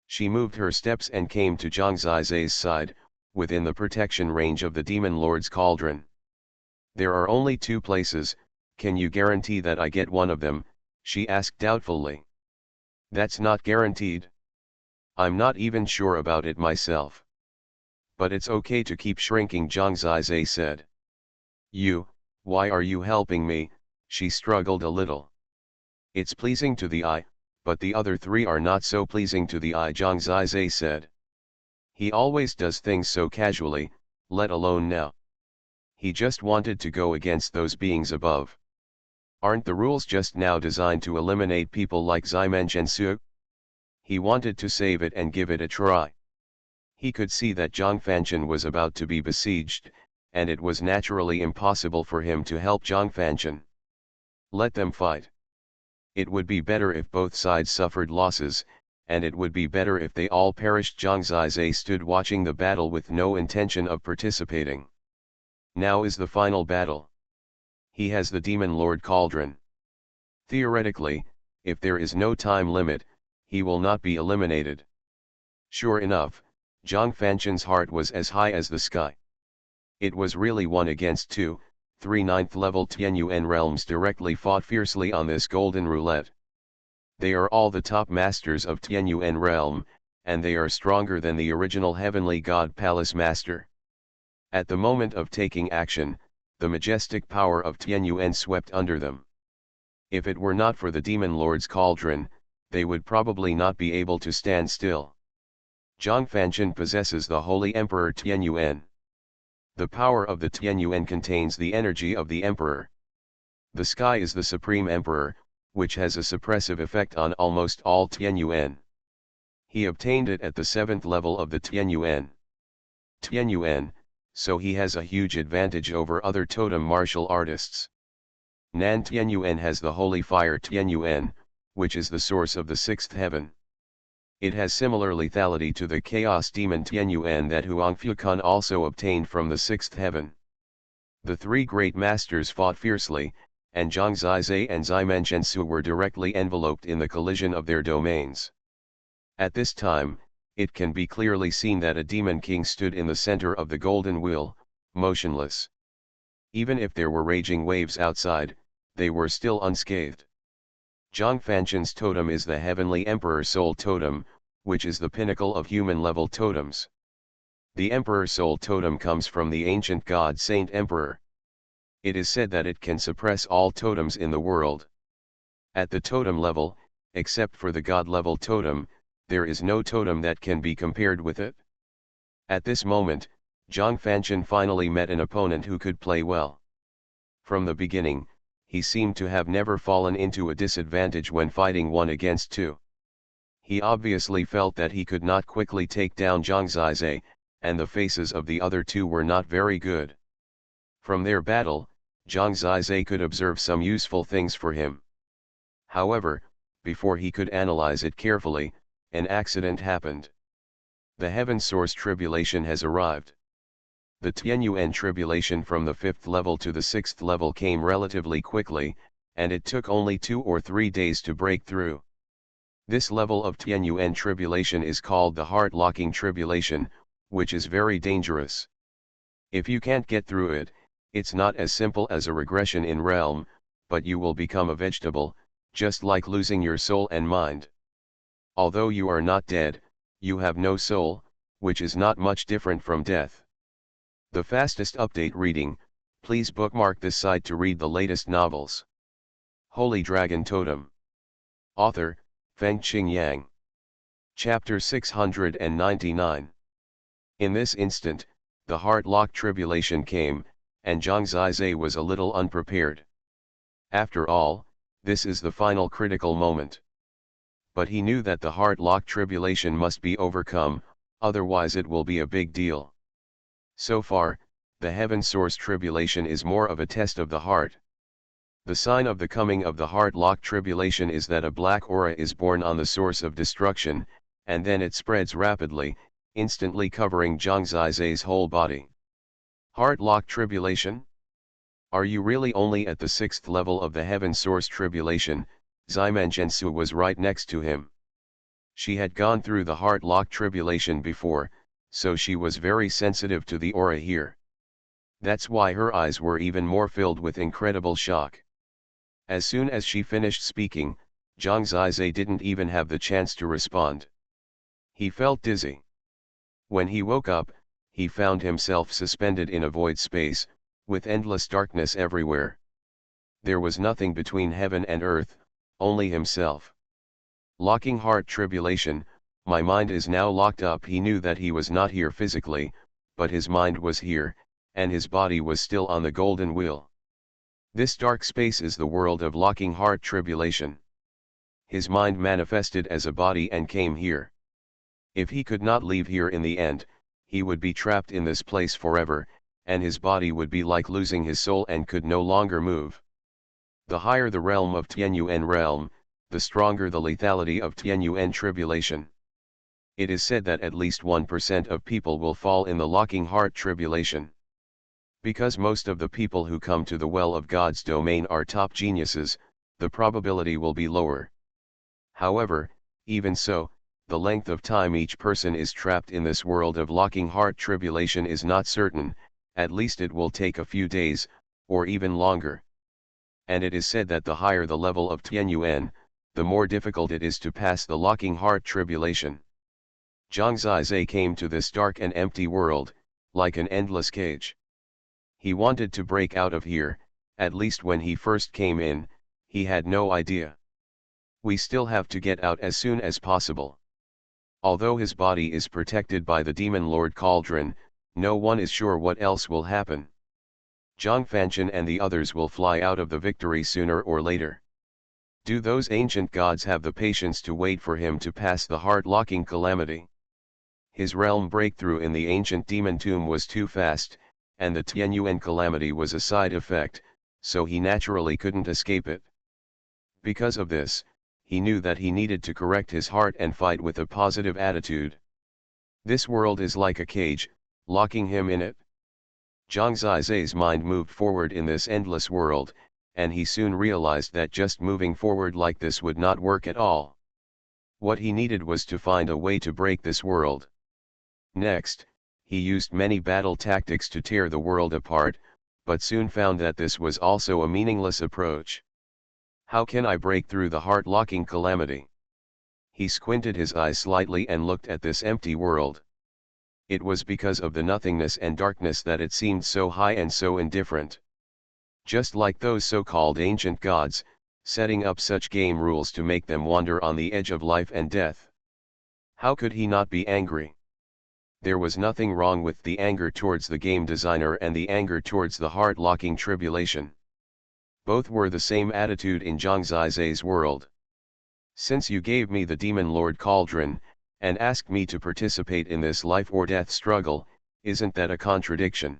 She moved her steps and came to Zhang Zizai's side, within the protection range of the Demon Lord's cauldron. "There are only two places, can you guarantee that I get one of them?" she asked doubtfully. "That's not guaranteed. I'm not even sure about it myself. But it's okay to keep shrinking," Zhang Zizai said. Why are you helping me?" she struggled a little. "It's pleasing to the eye, but the other three are not so pleasing to the eye," Zhang Zizai said. "He always does things so casually, let alone now. He just wanted to go against those beings above. Aren't the rules just now designed to eliminate people like Ximen Zhensu? He wanted to save it and give it a try." He could see that Zhang Fanchen was about to be besieged, and it was naturally impossible for him to help Zhang Fanchen. Let them fight. It would be better if both sides suffered losses, and it would be better if they all perished. Zhang Zizai stood watching the battle with no intention of participating. Now is the final battle. He has the Demon Lord Cauldron. Theoretically, if there is no time limit, he will not be eliminated. Sure enough, Zhang Fanchen's heart was as high as the sky. It was really 1 against 2, 3 9th-level Tianyuan realms directly fought fiercely on this golden roulette. They are all the top masters of Tianyuan realm, and they are stronger than the original Heavenly God Palace Master. At the moment of taking action, the majestic power of Tianyuan swept under them. If it were not for the Demon Lord's Cauldron, they would probably not be able to stand still. Zhang Fanchen possesses the Holy Emperor Tianyuan. The power of the Tianyuan contains the energy of the Emperor. The sky is the Supreme Emperor, which has a suppressive effect on almost all Tianyuan. He obtained it at the 7th level of the Tianyuan. So he has a huge advantage over other totem martial artists. Nan Tianyuan has the Holy Fire Tianyuan, which is the source of the 6th heaven. It has similar lethality to the Chaos Demon Tianyuan that Huangfukan also obtained from the 6th heaven. The three great masters fought fiercely, and Zhang Zizai and Ximen Zhensu were directly enveloped in the collision of their domains. At this time, it can be clearly seen that a demon king stood in the center of the golden wheel, motionless. Even if there were raging waves outside, they were still unscathed. Zhang Fanchen's totem is the Heavenly Emperor Soul Totem, which is the pinnacle of human-level totems. The Emperor Soul Totem comes from the ancient god Saint Emperor. It is said that it can suppress all totems in the world. At the totem level, except for the god-level totem, there is no totem that can be compared with it. At this moment, Zhang Fanchen finally met an opponent who could play well. From the beginning, he seemed to have never fallen into a disadvantage when fighting 1 against 2. He obviously felt that he could not quickly take down Zhang Zizai, and the faces of the other two were not very good. From their battle, Zhang Zizai could observe some useful things for him. However, before he could analyze it carefully, an accident happened. The heaven source tribulation has arrived. The Tianyuan tribulation from the 5th level to the 6th level came relatively quickly, and it took only 2 or 3 days to break through. This level of Tianyuan tribulation is called the heart-locking tribulation, which is very dangerous. If you can't get through it, it's not as simple as a regression in realm, but you will become a vegetable, just like losing your soul and mind. Although you are not dead, you have no soul, which is not much different from death. The fastest update reading, please bookmark this site to read the latest novels. Holy Dragon Totem. Author, Fengqing Yang. Chapter 699. In this instant, the heart-lock tribulation came, and Zhang Zizai was a little unprepared. After all, this is the final critical moment. But he knew that the heart-lock tribulation must be overcome, otherwise it will be a big deal. So far, the heaven source tribulation is more of a test of the heart. The sign of the coming of the heart-lock tribulation is that a black aura is born on the source of destruction, and then it spreads rapidly, instantly covering Zhang Zizai's whole body. Heart-lock tribulation? Are you really only at the 6th level of the heaven source tribulation? Ziman Zhensu was right next to him. She had gone through the heart-lock tribulation before, so she was very sensitive to the aura here. That's why her eyes were even more filled with incredible shock. As soon as she finished speaking, Zhang Zizai didn't even have the chance to respond. He felt dizzy. When he woke up, he found himself suspended in a void space, with endless darkness everywhere. There was nothing between heaven and earth, only himself. Locking heart tribulation, my mind is now locked up. He knew that he was not here physically, but his mind was here, and his body was still on the golden wheel. This dark space is the world of locking heart tribulation. His mind manifested as a body and came here. If he could not leave here in the end, he would be trapped in this place forever, and his body would be like losing his soul and could no longer move. The higher the realm of Tianyuan realm, the stronger the lethality of Tianyuan tribulation. It is said that at least 1% of people will fall in the locking heart tribulation. Because most of the people who come to the well of God's domain are top geniuses, the probability will be lower. However, even so, the length of time each person is trapped in this world of locking heart tribulation is not certain, at least it will take a few days, or even longer. And it is said that the higher the level of Tianyuan, the more difficult it is to pass the locking heart tribulation. Zhang Zizai came to this dark and empty world, like an endless cage. He wanted to break out of here, at least when he first came in, he had no idea. We still have to get out as soon as possible. Although his body is protected by the Demon Lord Cauldron, no one is sure what else will happen. Zhang Fanchen and the others will fly out of the victory sooner or later. Do those ancient gods have the patience to wait for him to pass the heart-locking calamity? His realm breakthrough in the ancient demon tomb was too fast, and the Tianyuan calamity was a side effect, so he naturally couldn't escape it. Because of this, he knew that he needed to correct his heart and fight with a positive attitude. This world is like a cage, locking him in it. Zhang Zizai's mind moved forward in this endless world, and he soon realized that just moving forward like this would not work at all. What he needed was to find a way to break this world. Next, he used many battle tactics to tear the world apart, but soon found that this was also a meaningless approach. How can I break through the heart-locking calamity? He squinted his eyes slightly and looked at this empty world. It was because of the nothingness and darkness that it seemed so high and so indifferent. Just like those so-called ancient gods, setting up such game rules to make them wander on the edge of life and death. How could he not be angry? There was nothing wrong with the anger towards the game designer and the anger towards the heart-locking tribulation. Both were the same attitude in Zhang Zizai's world. Since you gave me the Demon Lord Cauldron, and asked me to participate in this life or death struggle, isn't that a contradiction?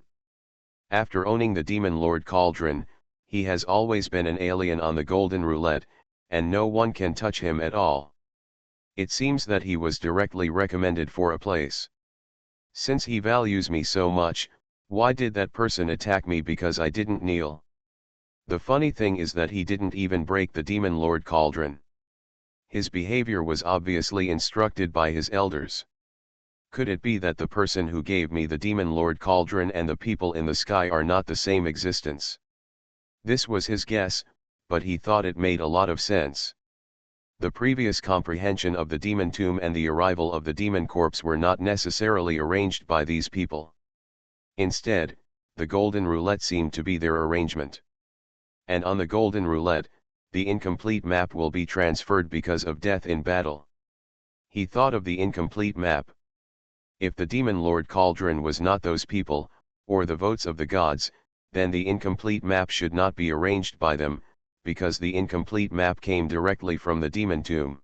After owning the Demon Lord Cauldron, he has always been an alien on the Golden Roulette, and no one can touch him at all. It seems that he was directly recommended for a place. Since he values me so much, Why did that person attack me because I didn't kneel? The funny thing is that he didn't even break the demon lord cauldron. His behavior was obviously instructed by his elders. Could it be that the person who gave me the demon lord cauldron and the people in the sky are not the same existence? This was his guess, but he thought it made a lot of sense. The previous comprehension of the demon tomb and the arrival of the demon corpse were not necessarily arranged by these people. Instead, the golden roulette seemed to be their arrangement. And on the golden roulette, the incomplete map will be transferred because of death in battle. He thought of the incomplete map. If the demon lord cauldron was not those people, or the votes of the gods, then the incomplete map should not be arranged by them, because the incomplete map came directly from the demon tomb.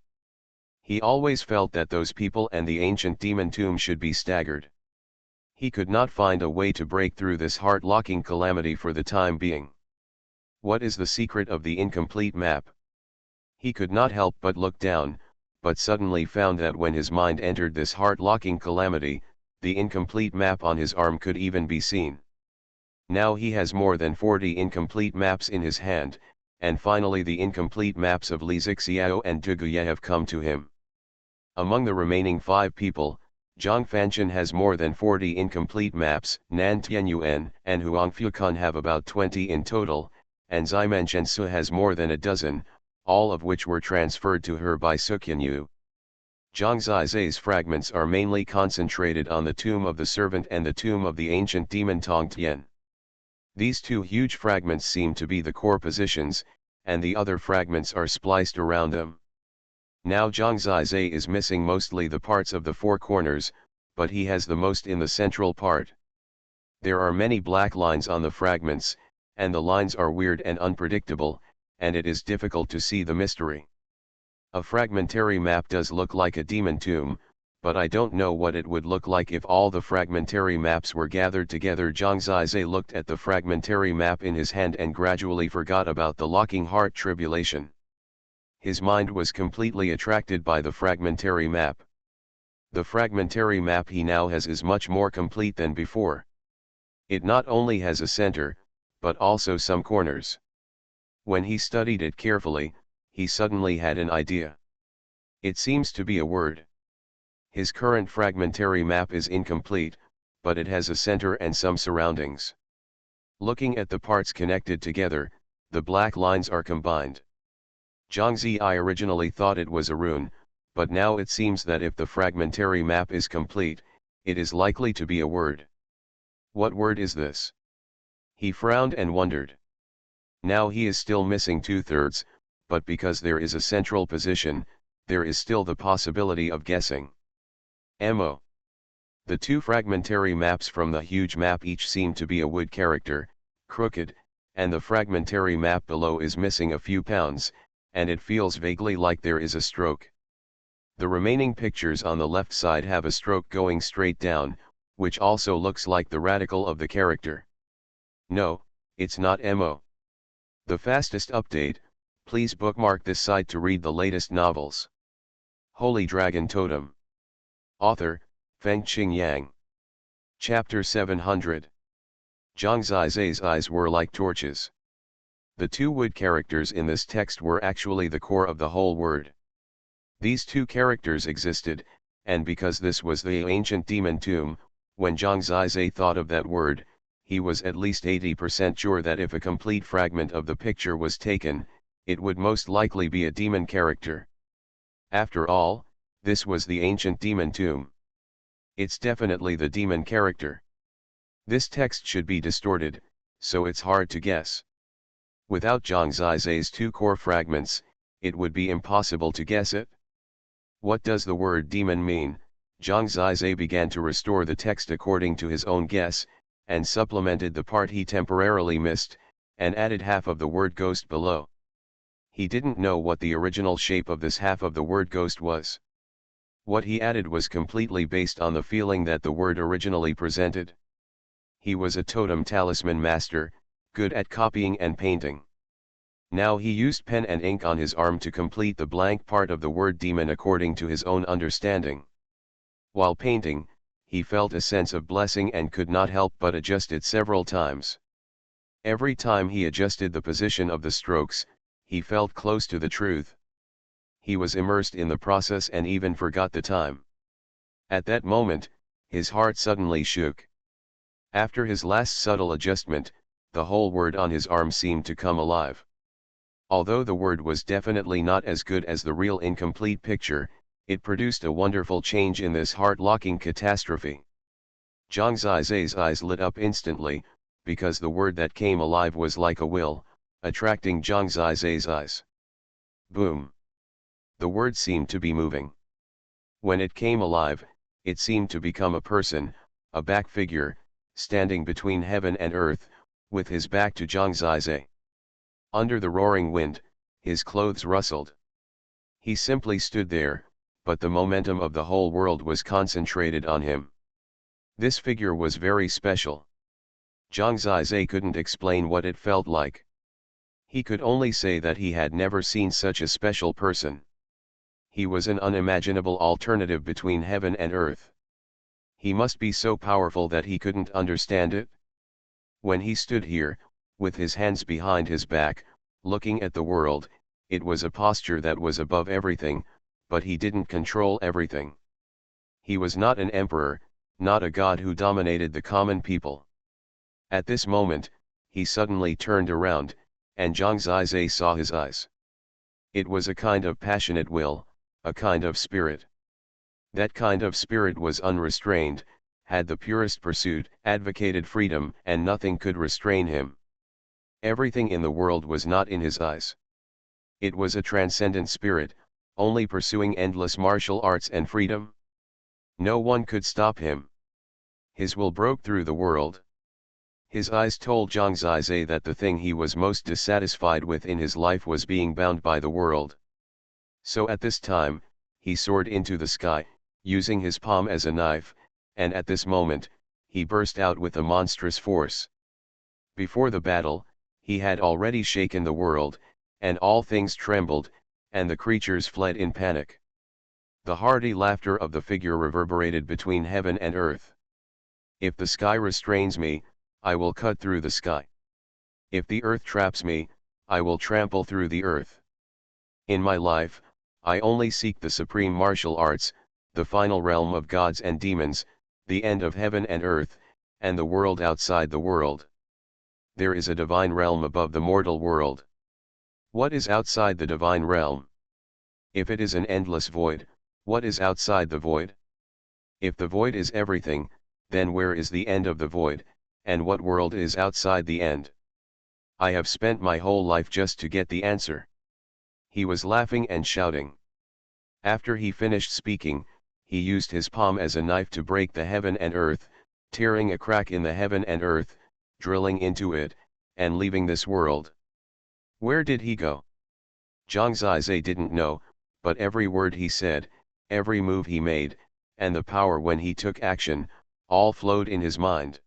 He always felt that those people and the ancient demon tomb should be staggered. He could not find a way to break through this heart-locking calamity for the time being. What is the secret of the incomplete map? He could not help but look down, but suddenly found that when his mind entered this heart-locking calamity, the incomplete map on his arm could even be seen. Now he has more than 40 incomplete maps in his hand, and finally the incomplete maps of Li Zixiao and Duguye have come to him. Among the remaining 5 people, Zhang Fanchen has more than 40 incomplete maps, Nan Tianyuan and Huang Fukan have about 20 in total, and Ximen Shensu has more than a dozen, all of which were transferred to her by Suqianyu. Zhang Zizai's fragments are mainly concentrated on the tomb of the servant and the tomb of the ancient demon Tongtian. These 2 huge fragments seem to be the core positions, and the other fragments are spliced around them. Now Zhang Zizai is missing mostly the parts of the 4 corners, but he has the most in the central part. There are many black lines on the fragments, and the lines are weird and unpredictable, and it is difficult to see the mystery. A fragmentary map does look like a demon tomb, but I don't know what it would look like if all the fragmentary maps were gathered together. Zhang Zizai looked at the fragmentary map in his hand and gradually forgot about the locking heart tribulation. His mind was completely attracted by the fragmentary map. The fragmentary map he now has is much more complete than before. It not only has a center, but also some corners. When he studied it carefully, he suddenly had an idea. It seems to be a word. His current fragmentary map is incomplete, but it has a center and some surroundings. Looking at the parts connected together, the black lines are combined. Zhang Zai originally thought it was a rune, but now it seems that if the fragmentary map is complete, it is likely to be a word. What word is this? He frowned and wondered. Now he is still missing 2/3, but because there is a central position, there is still the possibility of guessing. Mo. The 2 fragmentary maps from the huge map each seem to be a wood character, crooked, and the fragmentary map below is missing a few pounds, and it feels vaguely like there is a stroke. The remaining pictures on the left side have a stroke going straight down, which also looks like the radical of the character. No, it's not Mo. The fastest update, please bookmark this site to read the latest novels. Holy Dragon Totem. Author, Fengqing Yang. Chapter 700. Zhang Zizai's eyes were like torches. The 2 wood characters in this text were actually the core of the whole word. These 2 characters existed, and because this was the ancient demon tomb, when Zhang Zizai thought of that word, he was at least 80% sure that if a complete fragment of the picture was taken, it would most likely be a demon character. After all, this was the ancient demon tomb. It's definitely the demon character. This text should be distorted, so it's hard to guess. Without Zhang Zizai's 2 core fragments, it would be impossible to guess it. What does the word demon mean? Zhang Zizai began to restore the text according to his own guess, and supplemented the part he temporarily missed, and added half of the word ghost below. He didn't know what the original shape of this half of the word ghost was. What he added was completely based on the feeling that the word originally presented. He was a totem talisman master, good at copying and painting. Now he used pen and ink on his arm to complete the blank part of the word demon according to his own understanding. While painting, he felt a sense of blessing and could not help but adjust it several times. Every time he adjusted the position of the strokes, he felt close to the truth. He was immersed in the process and even forgot the time. At that moment, his heart suddenly shook. After his last subtle adjustment, the whole word on his arm seemed to come alive. Although the word was definitely not as good as the real incomplete picture, it produced a wonderful change in this heart-locking catastrophe. Zhang Zizai's eyes lit up instantly, because the word that came alive was like a will, attracting Zhang Zizai's eyes. Boom! The word seemed to be moving. When it came alive, it seemed to become a person, a back figure, standing between heaven and earth, with his back to Zhang Zizai. Under the roaring wind, his clothes rustled. He simply stood there, but the momentum of the whole world was concentrated on him. This figure was very special. Zhang Zizai couldn't explain what it felt like. He could only say that he had never seen such a special person. He was an unimaginable alternative between heaven and earth. He must be so powerful that he couldn't understand it. When he stood here, with his hands behind his back, looking at the world, it was a posture that was above everything, but he didn't control everything. He was not an emperor, not a god who dominated the common people. At this moment, he suddenly turned around, and Zhang Zizai saw his eyes. It was a kind of passionate will, a kind of spirit. That kind of spirit was unrestrained, had the purest pursuit, advocated freedom, and nothing could restrain him. Everything in the world was not in his eyes. It was a transcendent spirit, only pursuing endless martial arts and freedom. No one could stop him. His will broke through the world. His eyes told Zhang Zizai that the thing he was most dissatisfied with in his life was being bound by the world. So at this time, he soared into the sky, using his palm as a knife, and at this moment, he burst out with a monstrous force. Before the battle, he had already shaken the world, and all things trembled, and the creatures fled in panic. The hearty laughter of the figure reverberated between heaven and earth. If the sky restrains me, I will cut through the sky. If the earth traps me, I will trample through the earth. In my life, I only seek the supreme martial arts, the final realm of gods and demons, the end of heaven and earth, and the world outside the world. There is a divine realm above the mortal world. What is outside the divine realm? If it is an endless void, what is outside the void? If the void is everything, then where is the end of the void, and what world is outside the end? I have spent my whole life just to get the answer. He was laughing and shouting. After he finished speaking, he used his palm as a knife to break the heaven and earth, tearing a crack in the heaven and earth, drilling into it, and leaving this world. Where did he go? Zhang Zizai didn't know, but every word he said, every move he made, and the power when he took action, all flowed in his mind.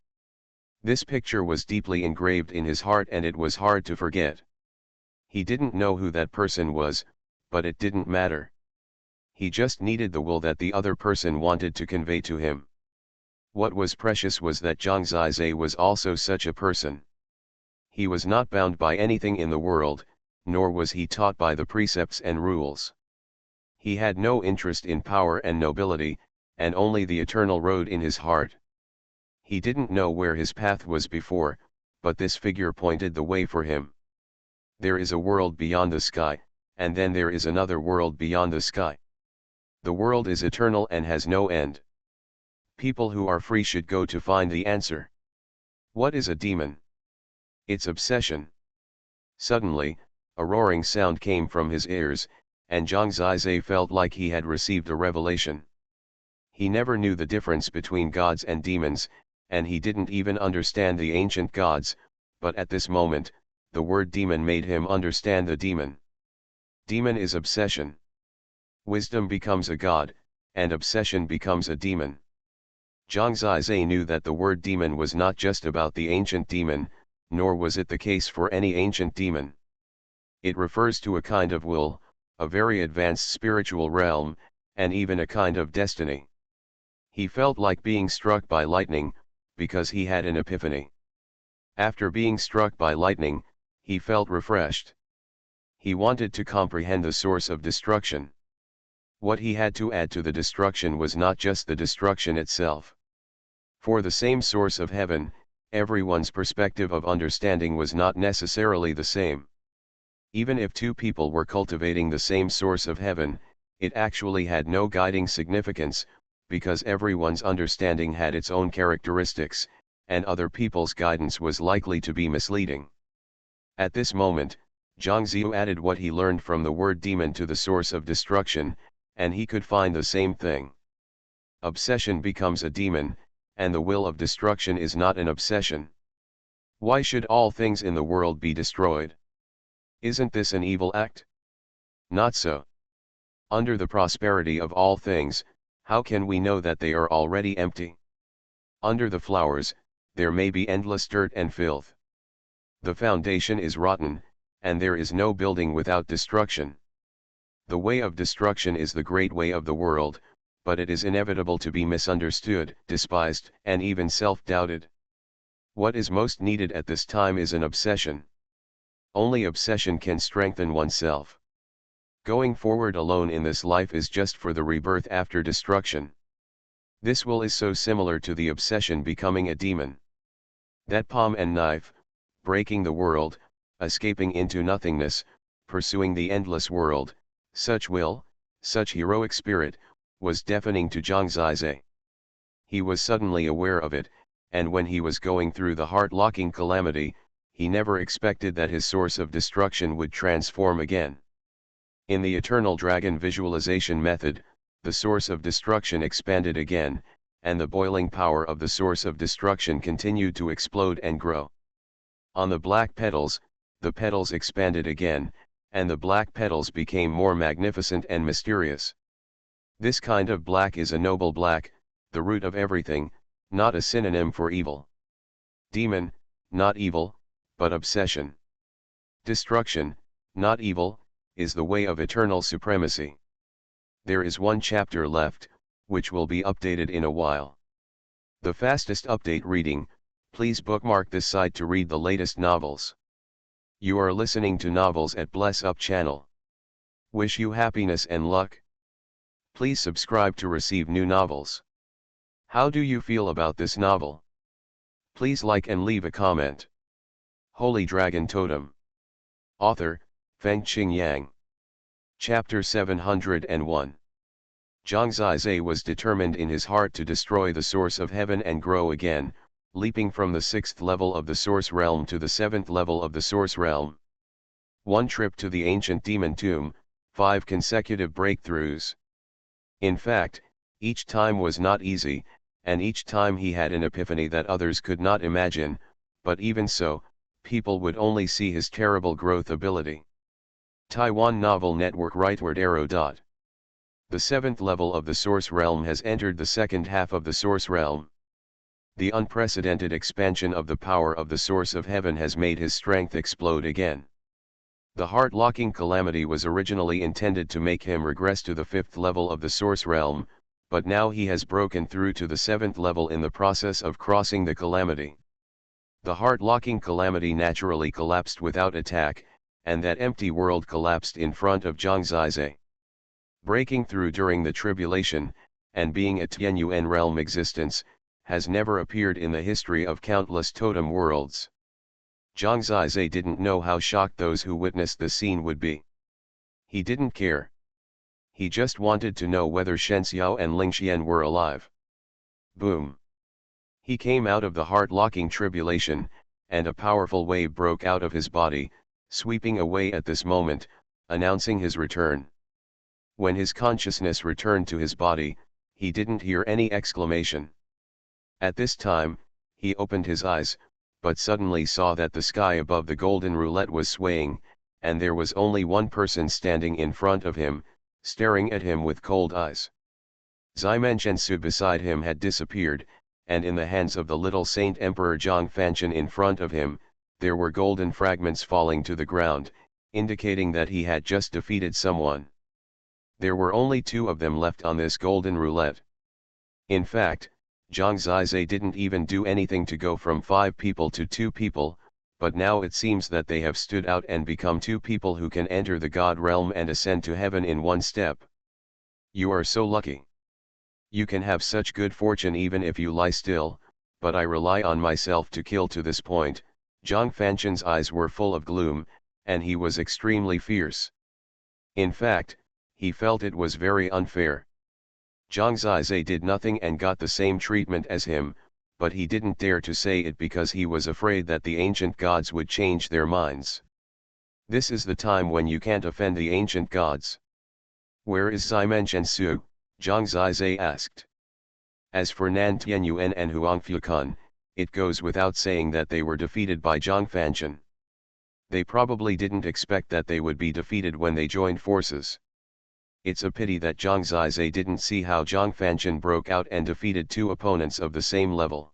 This picture was deeply engraved in his heart and it was hard to forget. He didn't know who that person was, but it didn't matter. He just needed the will that the other person wanted to convey to him. What was precious was that Zhang Zizai was also such a person. He was not bound by anything in the world, nor was he taught by the precepts and rules. He had no interest in power and nobility, and only the eternal road in his heart. He didn't know where his path was before, but this figure pointed the way for him. There is a world beyond the sky, and then there is another world beyond the sky. The world is eternal and has no end. People who are free should go to find the answer. What is a demon? It's obsession. Suddenly, a roaring sound came from his ears, and Zhang Zizai felt like he had received a revelation. He never knew the difference between gods and demons, and he didn't even understand the ancient gods, but at this moment, the word demon made him understand the demon. Demon is obsession. Wisdom becomes a god, and obsession becomes a demon. Zhang Zizai knew that the word demon was not just about the ancient demon, nor was it the case for any ancient demon. It refers to a kind of will, a very advanced spiritual realm, and even a kind of destiny. He felt like being struck by lightning, because he had an epiphany. After being struck by lightning, he felt refreshed. He wanted to comprehend the source of destruction. What he had to add to the destruction was not just the destruction itself. For the same source of heaven, everyone's perspective of understanding was not necessarily the same. Even if two people were cultivating the same source of heaven, it actually had no guiding significance, because everyone's understanding had its own characteristics, and other people's guidance was likely to be misleading. At this moment, Zhangziu added what he learned from the word demon to the source of destruction, and he could find the same thing. Obsession becomes a demon, and the will of destruction is not an obsession. Why should all things in the world be destroyed? Isn't this an evil act? Not so. Under the prosperity of all things, how can we know that they are already empty? Under the flowers, there may be endless dirt and filth. The foundation is rotten, and there is no building without destruction. The way of destruction is the great way of the world, but it is inevitable to be misunderstood, despised, and even self-doubted. What is most needed at this time is an obsession. Only obsession can strengthen oneself. Going forward alone in this life is just for the rebirth after destruction. This will is so similar to the obsession becoming a demon. That palm and knife, breaking the world, escaping into nothingness, pursuing the endless world, such will, such heroic spirit, was deafening to Zhang Zizhe. He was suddenly aware of it, and when he was going through the heart-locking calamity, he never expected that his source of destruction would transform again. In the Eternal Dragon visualization method, the source of destruction expanded again, and the boiling power of the source of destruction continued to explode and grow. On the black petals, the petals expanded again, and the black petals became more magnificent and mysterious. This kind of black is a noble black, the root of everything, not a synonym for evil. Demon, not evil, but obsession. Destruction, not evil, is the way of eternal supremacy. There is one chapter left, which will be updated in a while. The fastest update reading, please bookmark this site to read the latest novels. You are listening to Novels at Bless Up channel. Wish you happiness and luck. Please subscribe to receive new novels. How do you feel about this novel? Please like and leave a comment. Holy Dragon Totem. Author, Fengqing Yang. Chapter 701. Zhang Zizhe was determined in his heart to destroy the source of heaven and grow again, leaping from the 6th level of the source realm to the 7th level of the source realm. One trip to the ancient demon tomb, 5 consecutive breakthroughs. In fact, each time was not easy, and each time he had an epiphany that others could not imagine, but even so, people would only see his terrible growth ability. Taiwan Novel Network Rightward Arrow. The 7th level of the source realm has entered the second half of the source realm. The unprecedented expansion of the power of the source of heaven has made his strength explode again. The heart-locking calamity was originally intended to make him regress to the 5th level of the source realm, but now he has broken through to the 7th level in the process of crossing the calamity. The heart-locking calamity naturally collapsed without attack, and that empty world collapsed in front of Zhang Zizhe. Breaking through during the tribulation, and being a Tianyuan realm existence, has never appeared in the history of countless totem worlds. Zhang Zizhe didn't know how shocked those who witnessed the scene would be. He didn't care. He just wanted to know whether Shen Xiao and Ling Xian were alive. Boom! He came out of the heart-locking tribulation, and a powerful wave broke out of his body, sweeping away at this moment, announcing his return. When his consciousness returned to his body, he didn't hear any exclamation. At this time, he opened his eyes, but suddenly saw that the sky above the golden roulette was swaying, and there was only one person standing in front of him, staring at him with cold eyes. Ximen Zhensu beside him had disappeared, and in the hands of the little Saint Emperor Zhang Fanchen in front of him, there were golden fragments falling to the ground, indicating that he had just defeated someone. There were only 2 of them left on this golden roulette. In fact, Zhang Zizai didn't even do anything to go from 5 people to 2 people, but now it seems that they have stood out and become 2 people who can enter the God realm and ascend to heaven in one step. You are so lucky. You can have such good fortune even if you lie still, but I rely on myself to kill to this point. Zhang Fanqian's eyes were full of gloom, and he was extremely fierce. In fact, he felt it was very unfair. Zhang Zizai did nothing and got the same treatment as him, but he didn't dare to say it because he was afraid that the ancient gods would change their minds. This is the time when you can't offend the ancient gods. Where is Ximenchen and Su? Zhang Zizai asked. As for Nan Tianyuan and Huang Fukan, it goes without saying that they were defeated by Zhang Fanqian. They probably didn't expect that they would be defeated when they joined forces. It's a pity that Zhang Zizai didn't see how Zhang Fanqian broke out and defeated 2 opponents of the same level.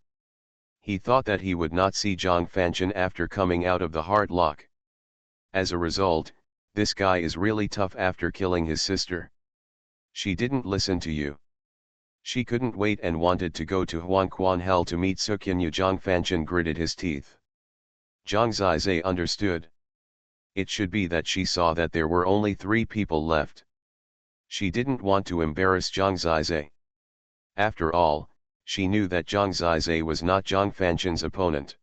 He thought that he would not see Zhang Fanqian after coming out of the heart lock. As a result, this guy is really tough after killing his sister. She didn't listen to you. She couldn't wait and wanted to go to Xuanhuan Hell to meet Suqinyu. Zhang Fanqian gritted his teeth. Zhang Zizai understood. It should be that she saw that there were only 3 people left. She didn't want to embarrass Zhang Zizai. After all, she knew that Zhang Zizai was not Zhang Fanqian's opponent.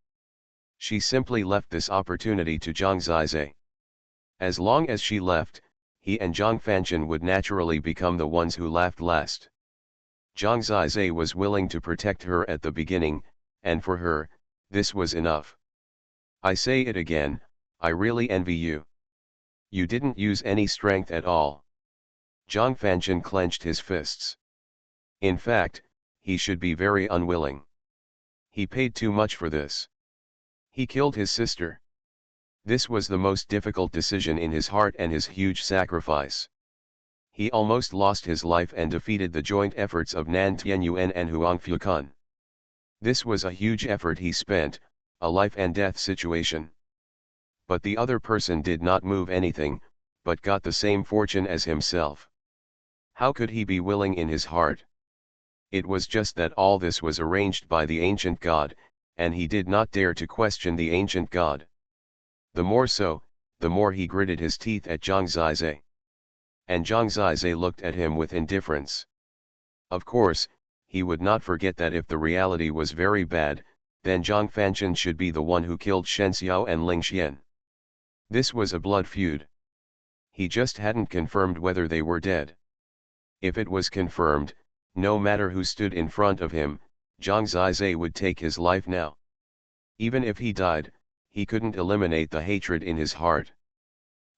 She simply left this opportunity to Zhang Zizai. As long as she left, he and Zhang Fanqian would naturally become the ones who laughed last. Zhang Zizai was willing to protect her at the beginning, and for her, this was enough. I say it again, I really envy you. You didn't use any strength at all. Zhang Fanqian clenched his fists. In fact, he should be very unwilling. He paid too much for this. He killed his sister. This was the most difficult decision in his heart and his huge sacrifice. He almost lost his life and defeated the joint efforts of Nan Tianyuan and Huang Fukan. This was a huge effort he spent, a life and death situation. But the other person did not move anything, but got the same fortune as himself. How could he be willing in his heart? It was just that all this was arranged by the ancient god, and he did not dare to question the ancient god. The more so, the more he gritted his teeth at Zhang Zizai. And Zhang Zizai looked at him with indifference. Of course, he would not forget that if the reality was very bad, then Zhang Fanqian should be the one who killed Shen Xiao and Ling Xian. This was a blood feud. He just hadn't confirmed whether they were dead. If it was confirmed, no matter who stood in front of him, Zhang Zizai would take his life now. Even if he died, he couldn't eliminate the hatred in his heart.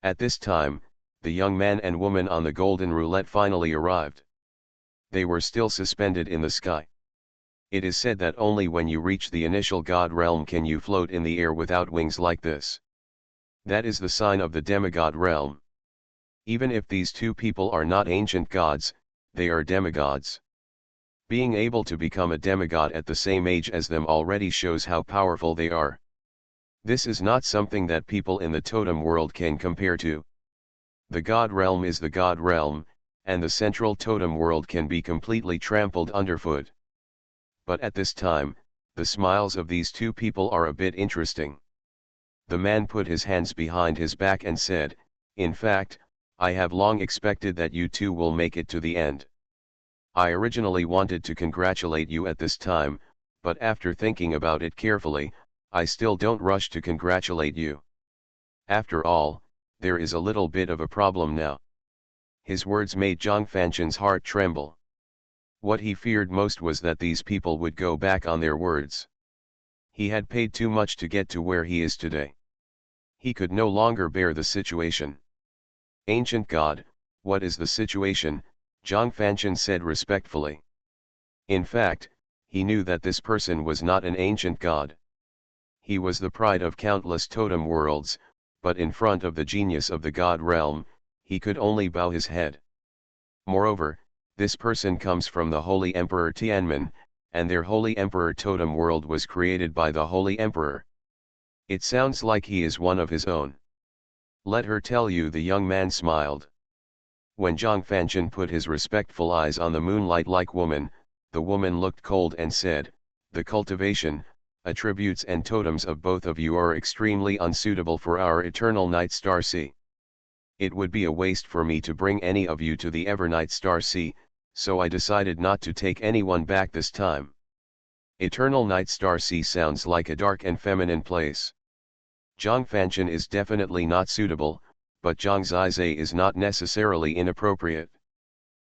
At this time, the young man and woman on the golden roulette finally arrived. They were still suspended in the sky. It is said that only when you reach the initial god realm can you float in the air without wings like this. That is the sign of the demigod realm. Even if these 2 people are not ancient gods, they are demigods. Being able to become a demigod at the same age as them already shows how powerful they are. This is not something that people in the totem world can compare to. The god realm is the god realm, and the central totem world can be completely trampled underfoot. But at this time, the smiles of these 2 people are a bit interesting. The man put his hands behind his back and said, "In fact, I have long expected that you 2 will make it to the end. I originally wanted to congratulate you at this time, but after thinking about it carefully, I still don't rush to congratulate you. After all, there is a little bit of a problem now." His words made Zhang Fanqian's heart tremble. What he feared most was that these people would go back on their words. He had paid too much to get to where he is today. He could no longer bear the situation. "Ancient God, what is the situation?" Zhang Fanqian said respectfully. In fact, he knew that this person was not an ancient god. He was the pride of countless totem worlds, but in front of the genius of the god realm, he could only bow his head. Moreover, this person comes from the Holy Emperor Tianmen, and their Holy Emperor totem world was created by the Holy Emperor. It sounds like he is one of his own. "Let her tell you," the young man smiled. When Zhang Fanqian put his respectful eyes on the moonlight-like woman, the woman looked cold and said, "The cultivation, attributes and totems of both of you are extremely unsuitable for our eternal night star sea. It would be a waste for me to bring any of you to the Evernight Star Sea, so I decided not to take anyone back this time. Eternal Night Star Sea sounds like a dark and feminine place. Zhang Fanchen is definitely not suitable, but Zhang Zizai is not necessarily inappropriate."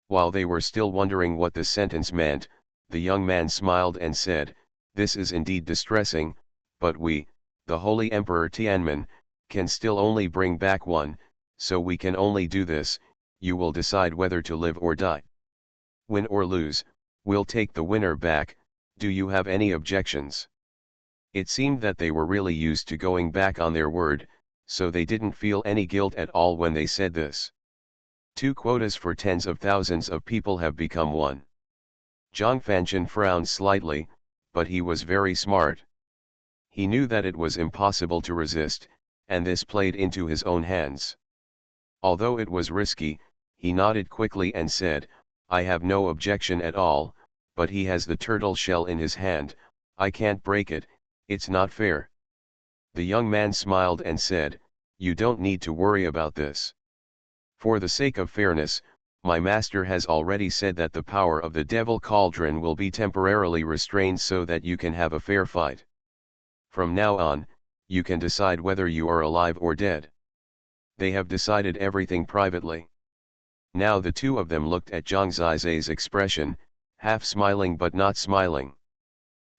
While they were still wondering what this sentence meant, the young man smiled and said, "This is indeed distressing, but we, the Holy Emperor Tianmen, can still only bring back one. So we can only do this. You will decide whether to live or die. Win or lose, we'll take the winner back. Do you have any objections?" It seemed that they were really used to going back on their word, so they didn't feel any guilt at all when they said this. 2 quotas for tens of thousands of people have become one. Zhang Fanchen frowned slightly, but he was very smart. He knew that it was impossible to resist, and this played into his own hands. Although it was risky, he nodded quickly and said, "I have no objection at all, but he has the turtle shell in his hand, I can't break it, it's not fair." The young man smiled and said, "You don't need to worry about this. For the sake of fairness, my master has already said that the power of the devil cauldron will be temporarily restrained so that you can have a fair fight. From now on, you can decide whether you are alive or dead." They have decided everything privately. Now the two of them looked at Zhang Zizai's expression, half smiling but not smiling.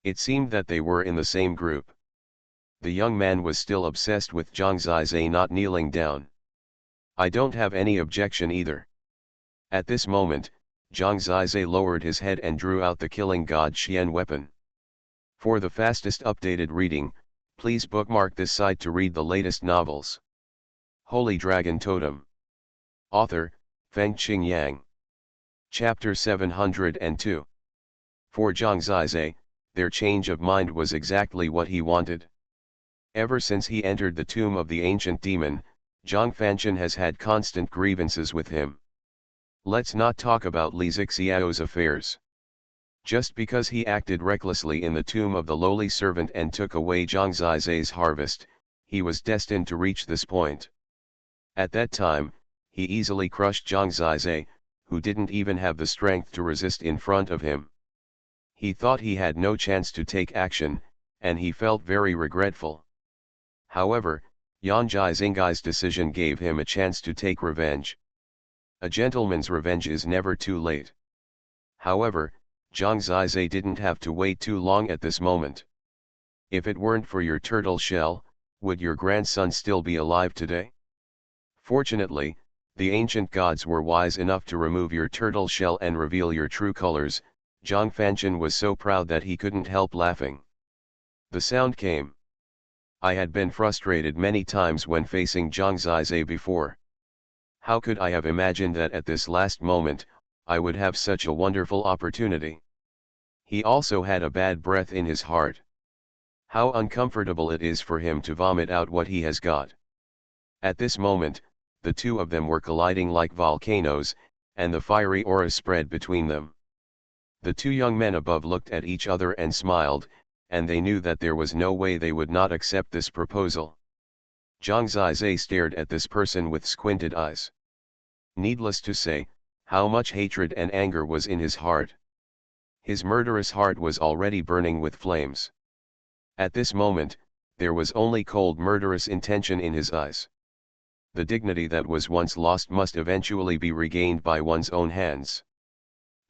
It seemed that they were in the same group. The young man was still obsessed with Zhang Zizai not kneeling down. "I don't have any objection either." At this moment, Zhang Zizai lowered his head and drew out the killing god Xian weapon. For the fastest updated reading, please bookmark this site to read the latest novels. Holy Dragon Totem. Author, Fengqing Yang. Chapter 702. For Zhang Zizai, their change of mind was exactly what he wanted. Ever since he entered the tomb of the ancient demon, Zhang Fanchen has had constant grievances with him. Let's not talk about Li Zixiao's affairs. Just because he acted recklessly in the tomb of the lowly servant and took away Zhang Zizai's harvest, he was destined to reach this point. At that time, he easily crushed Zhang Zizai, who didn't even have the strength to resist in front of him. He thought he had no chance to take action, and he felt very regretful. However, Yan Zhizingai's decision gave him a chance to take revenge. A gentleman's revenge is never too late. However, Zhang Zizai didn't have to wait too long at this moment. "If it weren't for your turtle shell, would your grandson still be alive today? Fortunately, the ancient gods were wise enough to remove your turtle shell and reveal your true colors." Zhang Fanchen was so proud that he couldn't help laughing. The sound came. I had been frustrated many times when facing Zhang Zizai before. How could I have imagined that at this last moment, I would have such a wonderful opportunity? He also had a bad breath in his heart. How uncomfortable it is for him to vomit out what he has got. At this moment, the two of them were colliding like volcanoes, and the fiery aura spread between them. The two young men above looked at each other and smiled, and they knew that there was no way they would not accept this proposal. Zhang Zizai stared at this person with squinted eyes. Needless to say, how much hatred and anger was in his heart. His murderous heart was already burning with flames. At this moment, there was only cold murderous intention in his eyes. The dignity that was once lost must eventually be regained by one's own hands.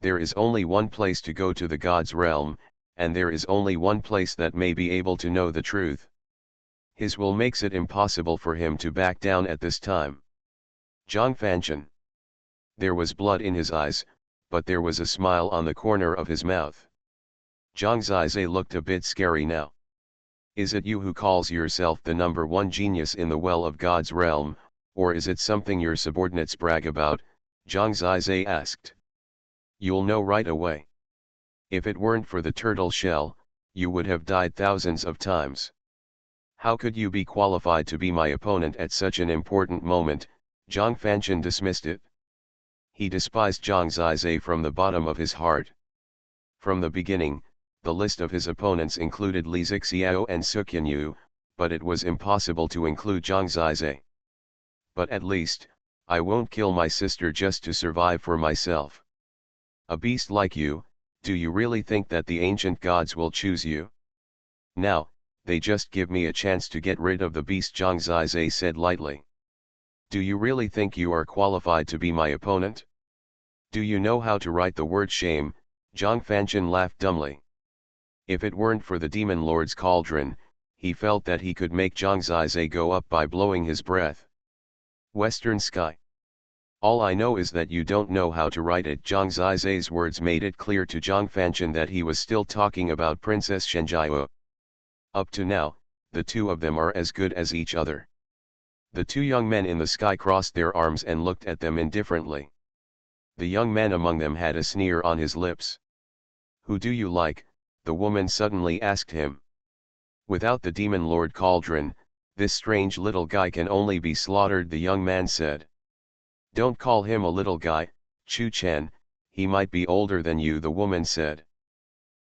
There is only one place to go to the God's realm, and there is only one place that may be able to know the truth. His will makes it impossible for him to back down at this time. Zhang Fanchen. There was blood in his eyes, but there was a smile on the corner of his mouth. Zhang Zizai looked a bit scary now. "Is it you who calls yourself the number one genius in the well of God's realm, or is it something your subordinates brag about?" Zhang Zizai asked. "You'll know right away. If it weren't for the turtle shell, you would have died thousands of times. How could you be qualified to be my opponent at such an important moment?" Zhang Fanchen dismissed it. He despised Zhang Zizai from the bottom of his heart. From the beginning, the list of his opponents included Li Zixiao and Xuanhuan, but it was impossible to include Zhang Zizai. But at least, I won't kill my sister just to survive for myself. A beast like you, do you really think that the ancient gods will choose you? Now, they just give me a chance to get rid of the beast, Zhang Zizai said lightly. Do you really think you are qualified to be my opponent? Do you know how to write the word shame? Zhang Fanchen laughed dumbly. If it weren't for the Demon Lord's cauldron, he felt that he could make Zhang Zizai go up by blowing his breath. Western Sky. All I know is that you don't know how to write it. Zhang Zizai's words made it clear to Zhang Fanchen that he was still talking about Princess Shenjiao. Up to now, the two of them are as good as each other. The two young men in the sky crossed their arms and looked at them indifferently. The young man among them had a sneer on his lips. Who do you like? The woman suddenly asked him. Without the Demon Lord cauldron, this strange little guy can only be slaughtered, the young man said. Don't call him a little guy, Chu Chen, he might be older than you, the woman said.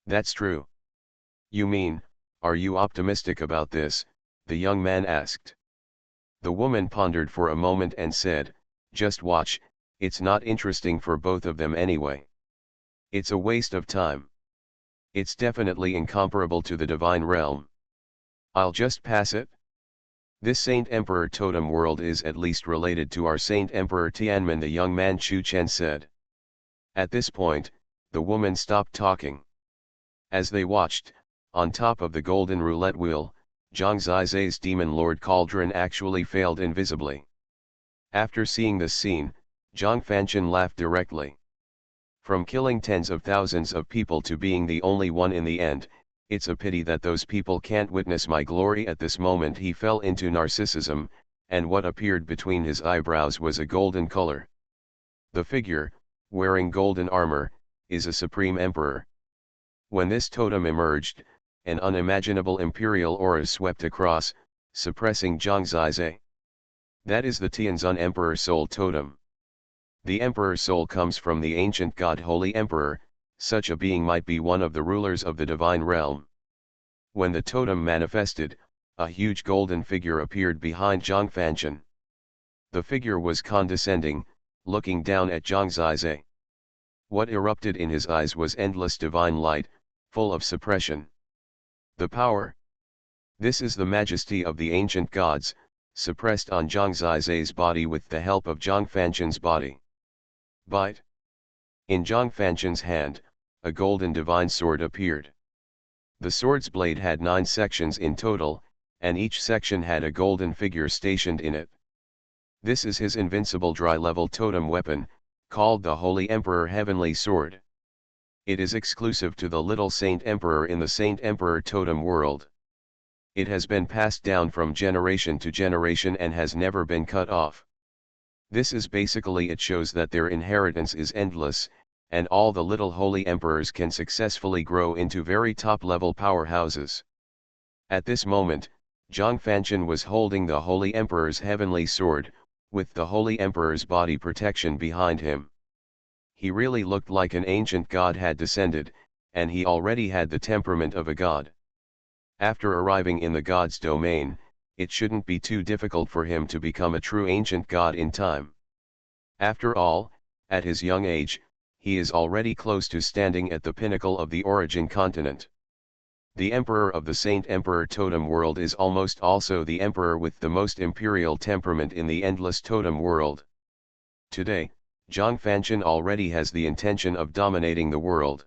That's true. You mean, are you optimistic about this? The young man asked. The woman pondered for a moment and said, just watch, it's not interesting for both of them anyway. It's a waste of time. It's definitely incomparable to the divine realm. I'll just pass it. This Saint Emperor Totem world is at least related to our Saint Emperor Tianmen, the young man Chu Chen said. At this point, the woman stopped talking. As they watched, on top of the golden roulette wheel, Zhang Zizai's Demon Lord cauldron actually failed invisibly. After seeing this scene, Zhang Fanchen laughed directly. From killing tens of thousands of people to being the only one in the end, it's a pity that those people can't witness my glory. At this moment he fell into narcissism, and what appeared between his eyebrows was a golden color. The figure, wearing golden armor, is a supreme emperor. When this totem emerged, an unimaginable imperial aura swept across, suppressing Zhang Zizai. That is the Tianzun Emperor Soul Totem. The Emperor Soul comes from the ancient god Holy Emperor. Such a being might be one of the rulers of the divine realm. When the totem manifested, a huge golden figure appeared behind Zhang Fanchen. The figure was condescending, looking down at Zhang Zizai. What erupted in his eyes was endless divine light, full of suppression. The power. This is the majesty of the ancient gods, suppressed on Zhang Zizai's body with the help of Zhang Fanchen's body. Bite. In Zhang Fanchen's hand, a golden divine sword appeared. The sword's blade had 9 sections in total, and each section had a golden figure stationed in it. This is his invincible dry-level totem weapon, called the Holy Emperor Heavenly Sword. It is exclusive to the Little Saint Emperor in the Saint Emperor Totem world. It has been passed down from generation to generation and has never been cut off. This is basically, it shows that their inheritance is endless, and all the little holy emperors can successfully grow into very top-level powerhouses. At this moment, Zhang Fanchen was holding the Holy Emperor's heavenly sword, with the Holy Emperor's body protection behind him. He really looked like an ancient god had descended, and he already had the temperament of a god. After arriving in the god's domain, it shouldn't be too difficult for him to become a true ancient god in time. After all, at his young age, he is already close to standing at the pinnacle of the origin continent. The emperor of the Saint Emperor Totem world is almost also the emperor with the most imperial temperament in the endless totem world. Today, Zhang Fanchen already has the intention of dominating the world.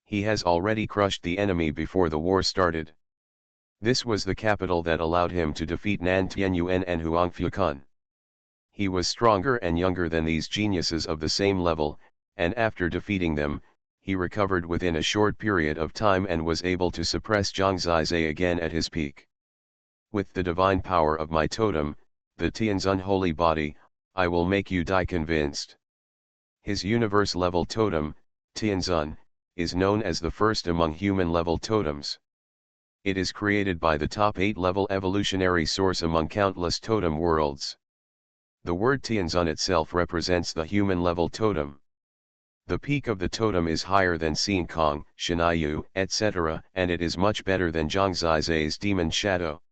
He has already crushed the enemy before the war started. This was the capital that allowed him to defeat Nan Tianyuan and Huang Fukan. He was stronger and younger than these geniuses of the same level, and after defeating them, he recovered within a short period of time and was able to suppress Zhang Zizai again at his peak. With the divine power of my totem, the Tianzun holy body, I will make you die convinced. His universe-level totem, Tianzun, is known as the first among human-level totems. It is created by the top 8-level evolutionary source among countless totem worlds. The word Tianzun itself represents the human-level totem. The peak of the totem is higher than Xinkong, Shenaiyu, etc., and it is much better than Zhangzai's demon shadow.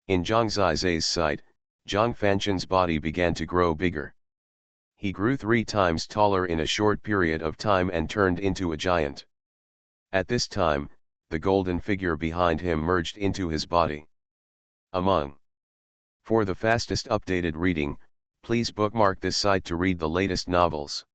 In Zhangzai's sight, Zhang Fanshan's body began to grow bigger. He grew 3 times taller in a short period of time and turned into a giant. At this time, the golden figure behind him merged into his body. For the fastest updated reading, please bookmark this site to read the latest novels.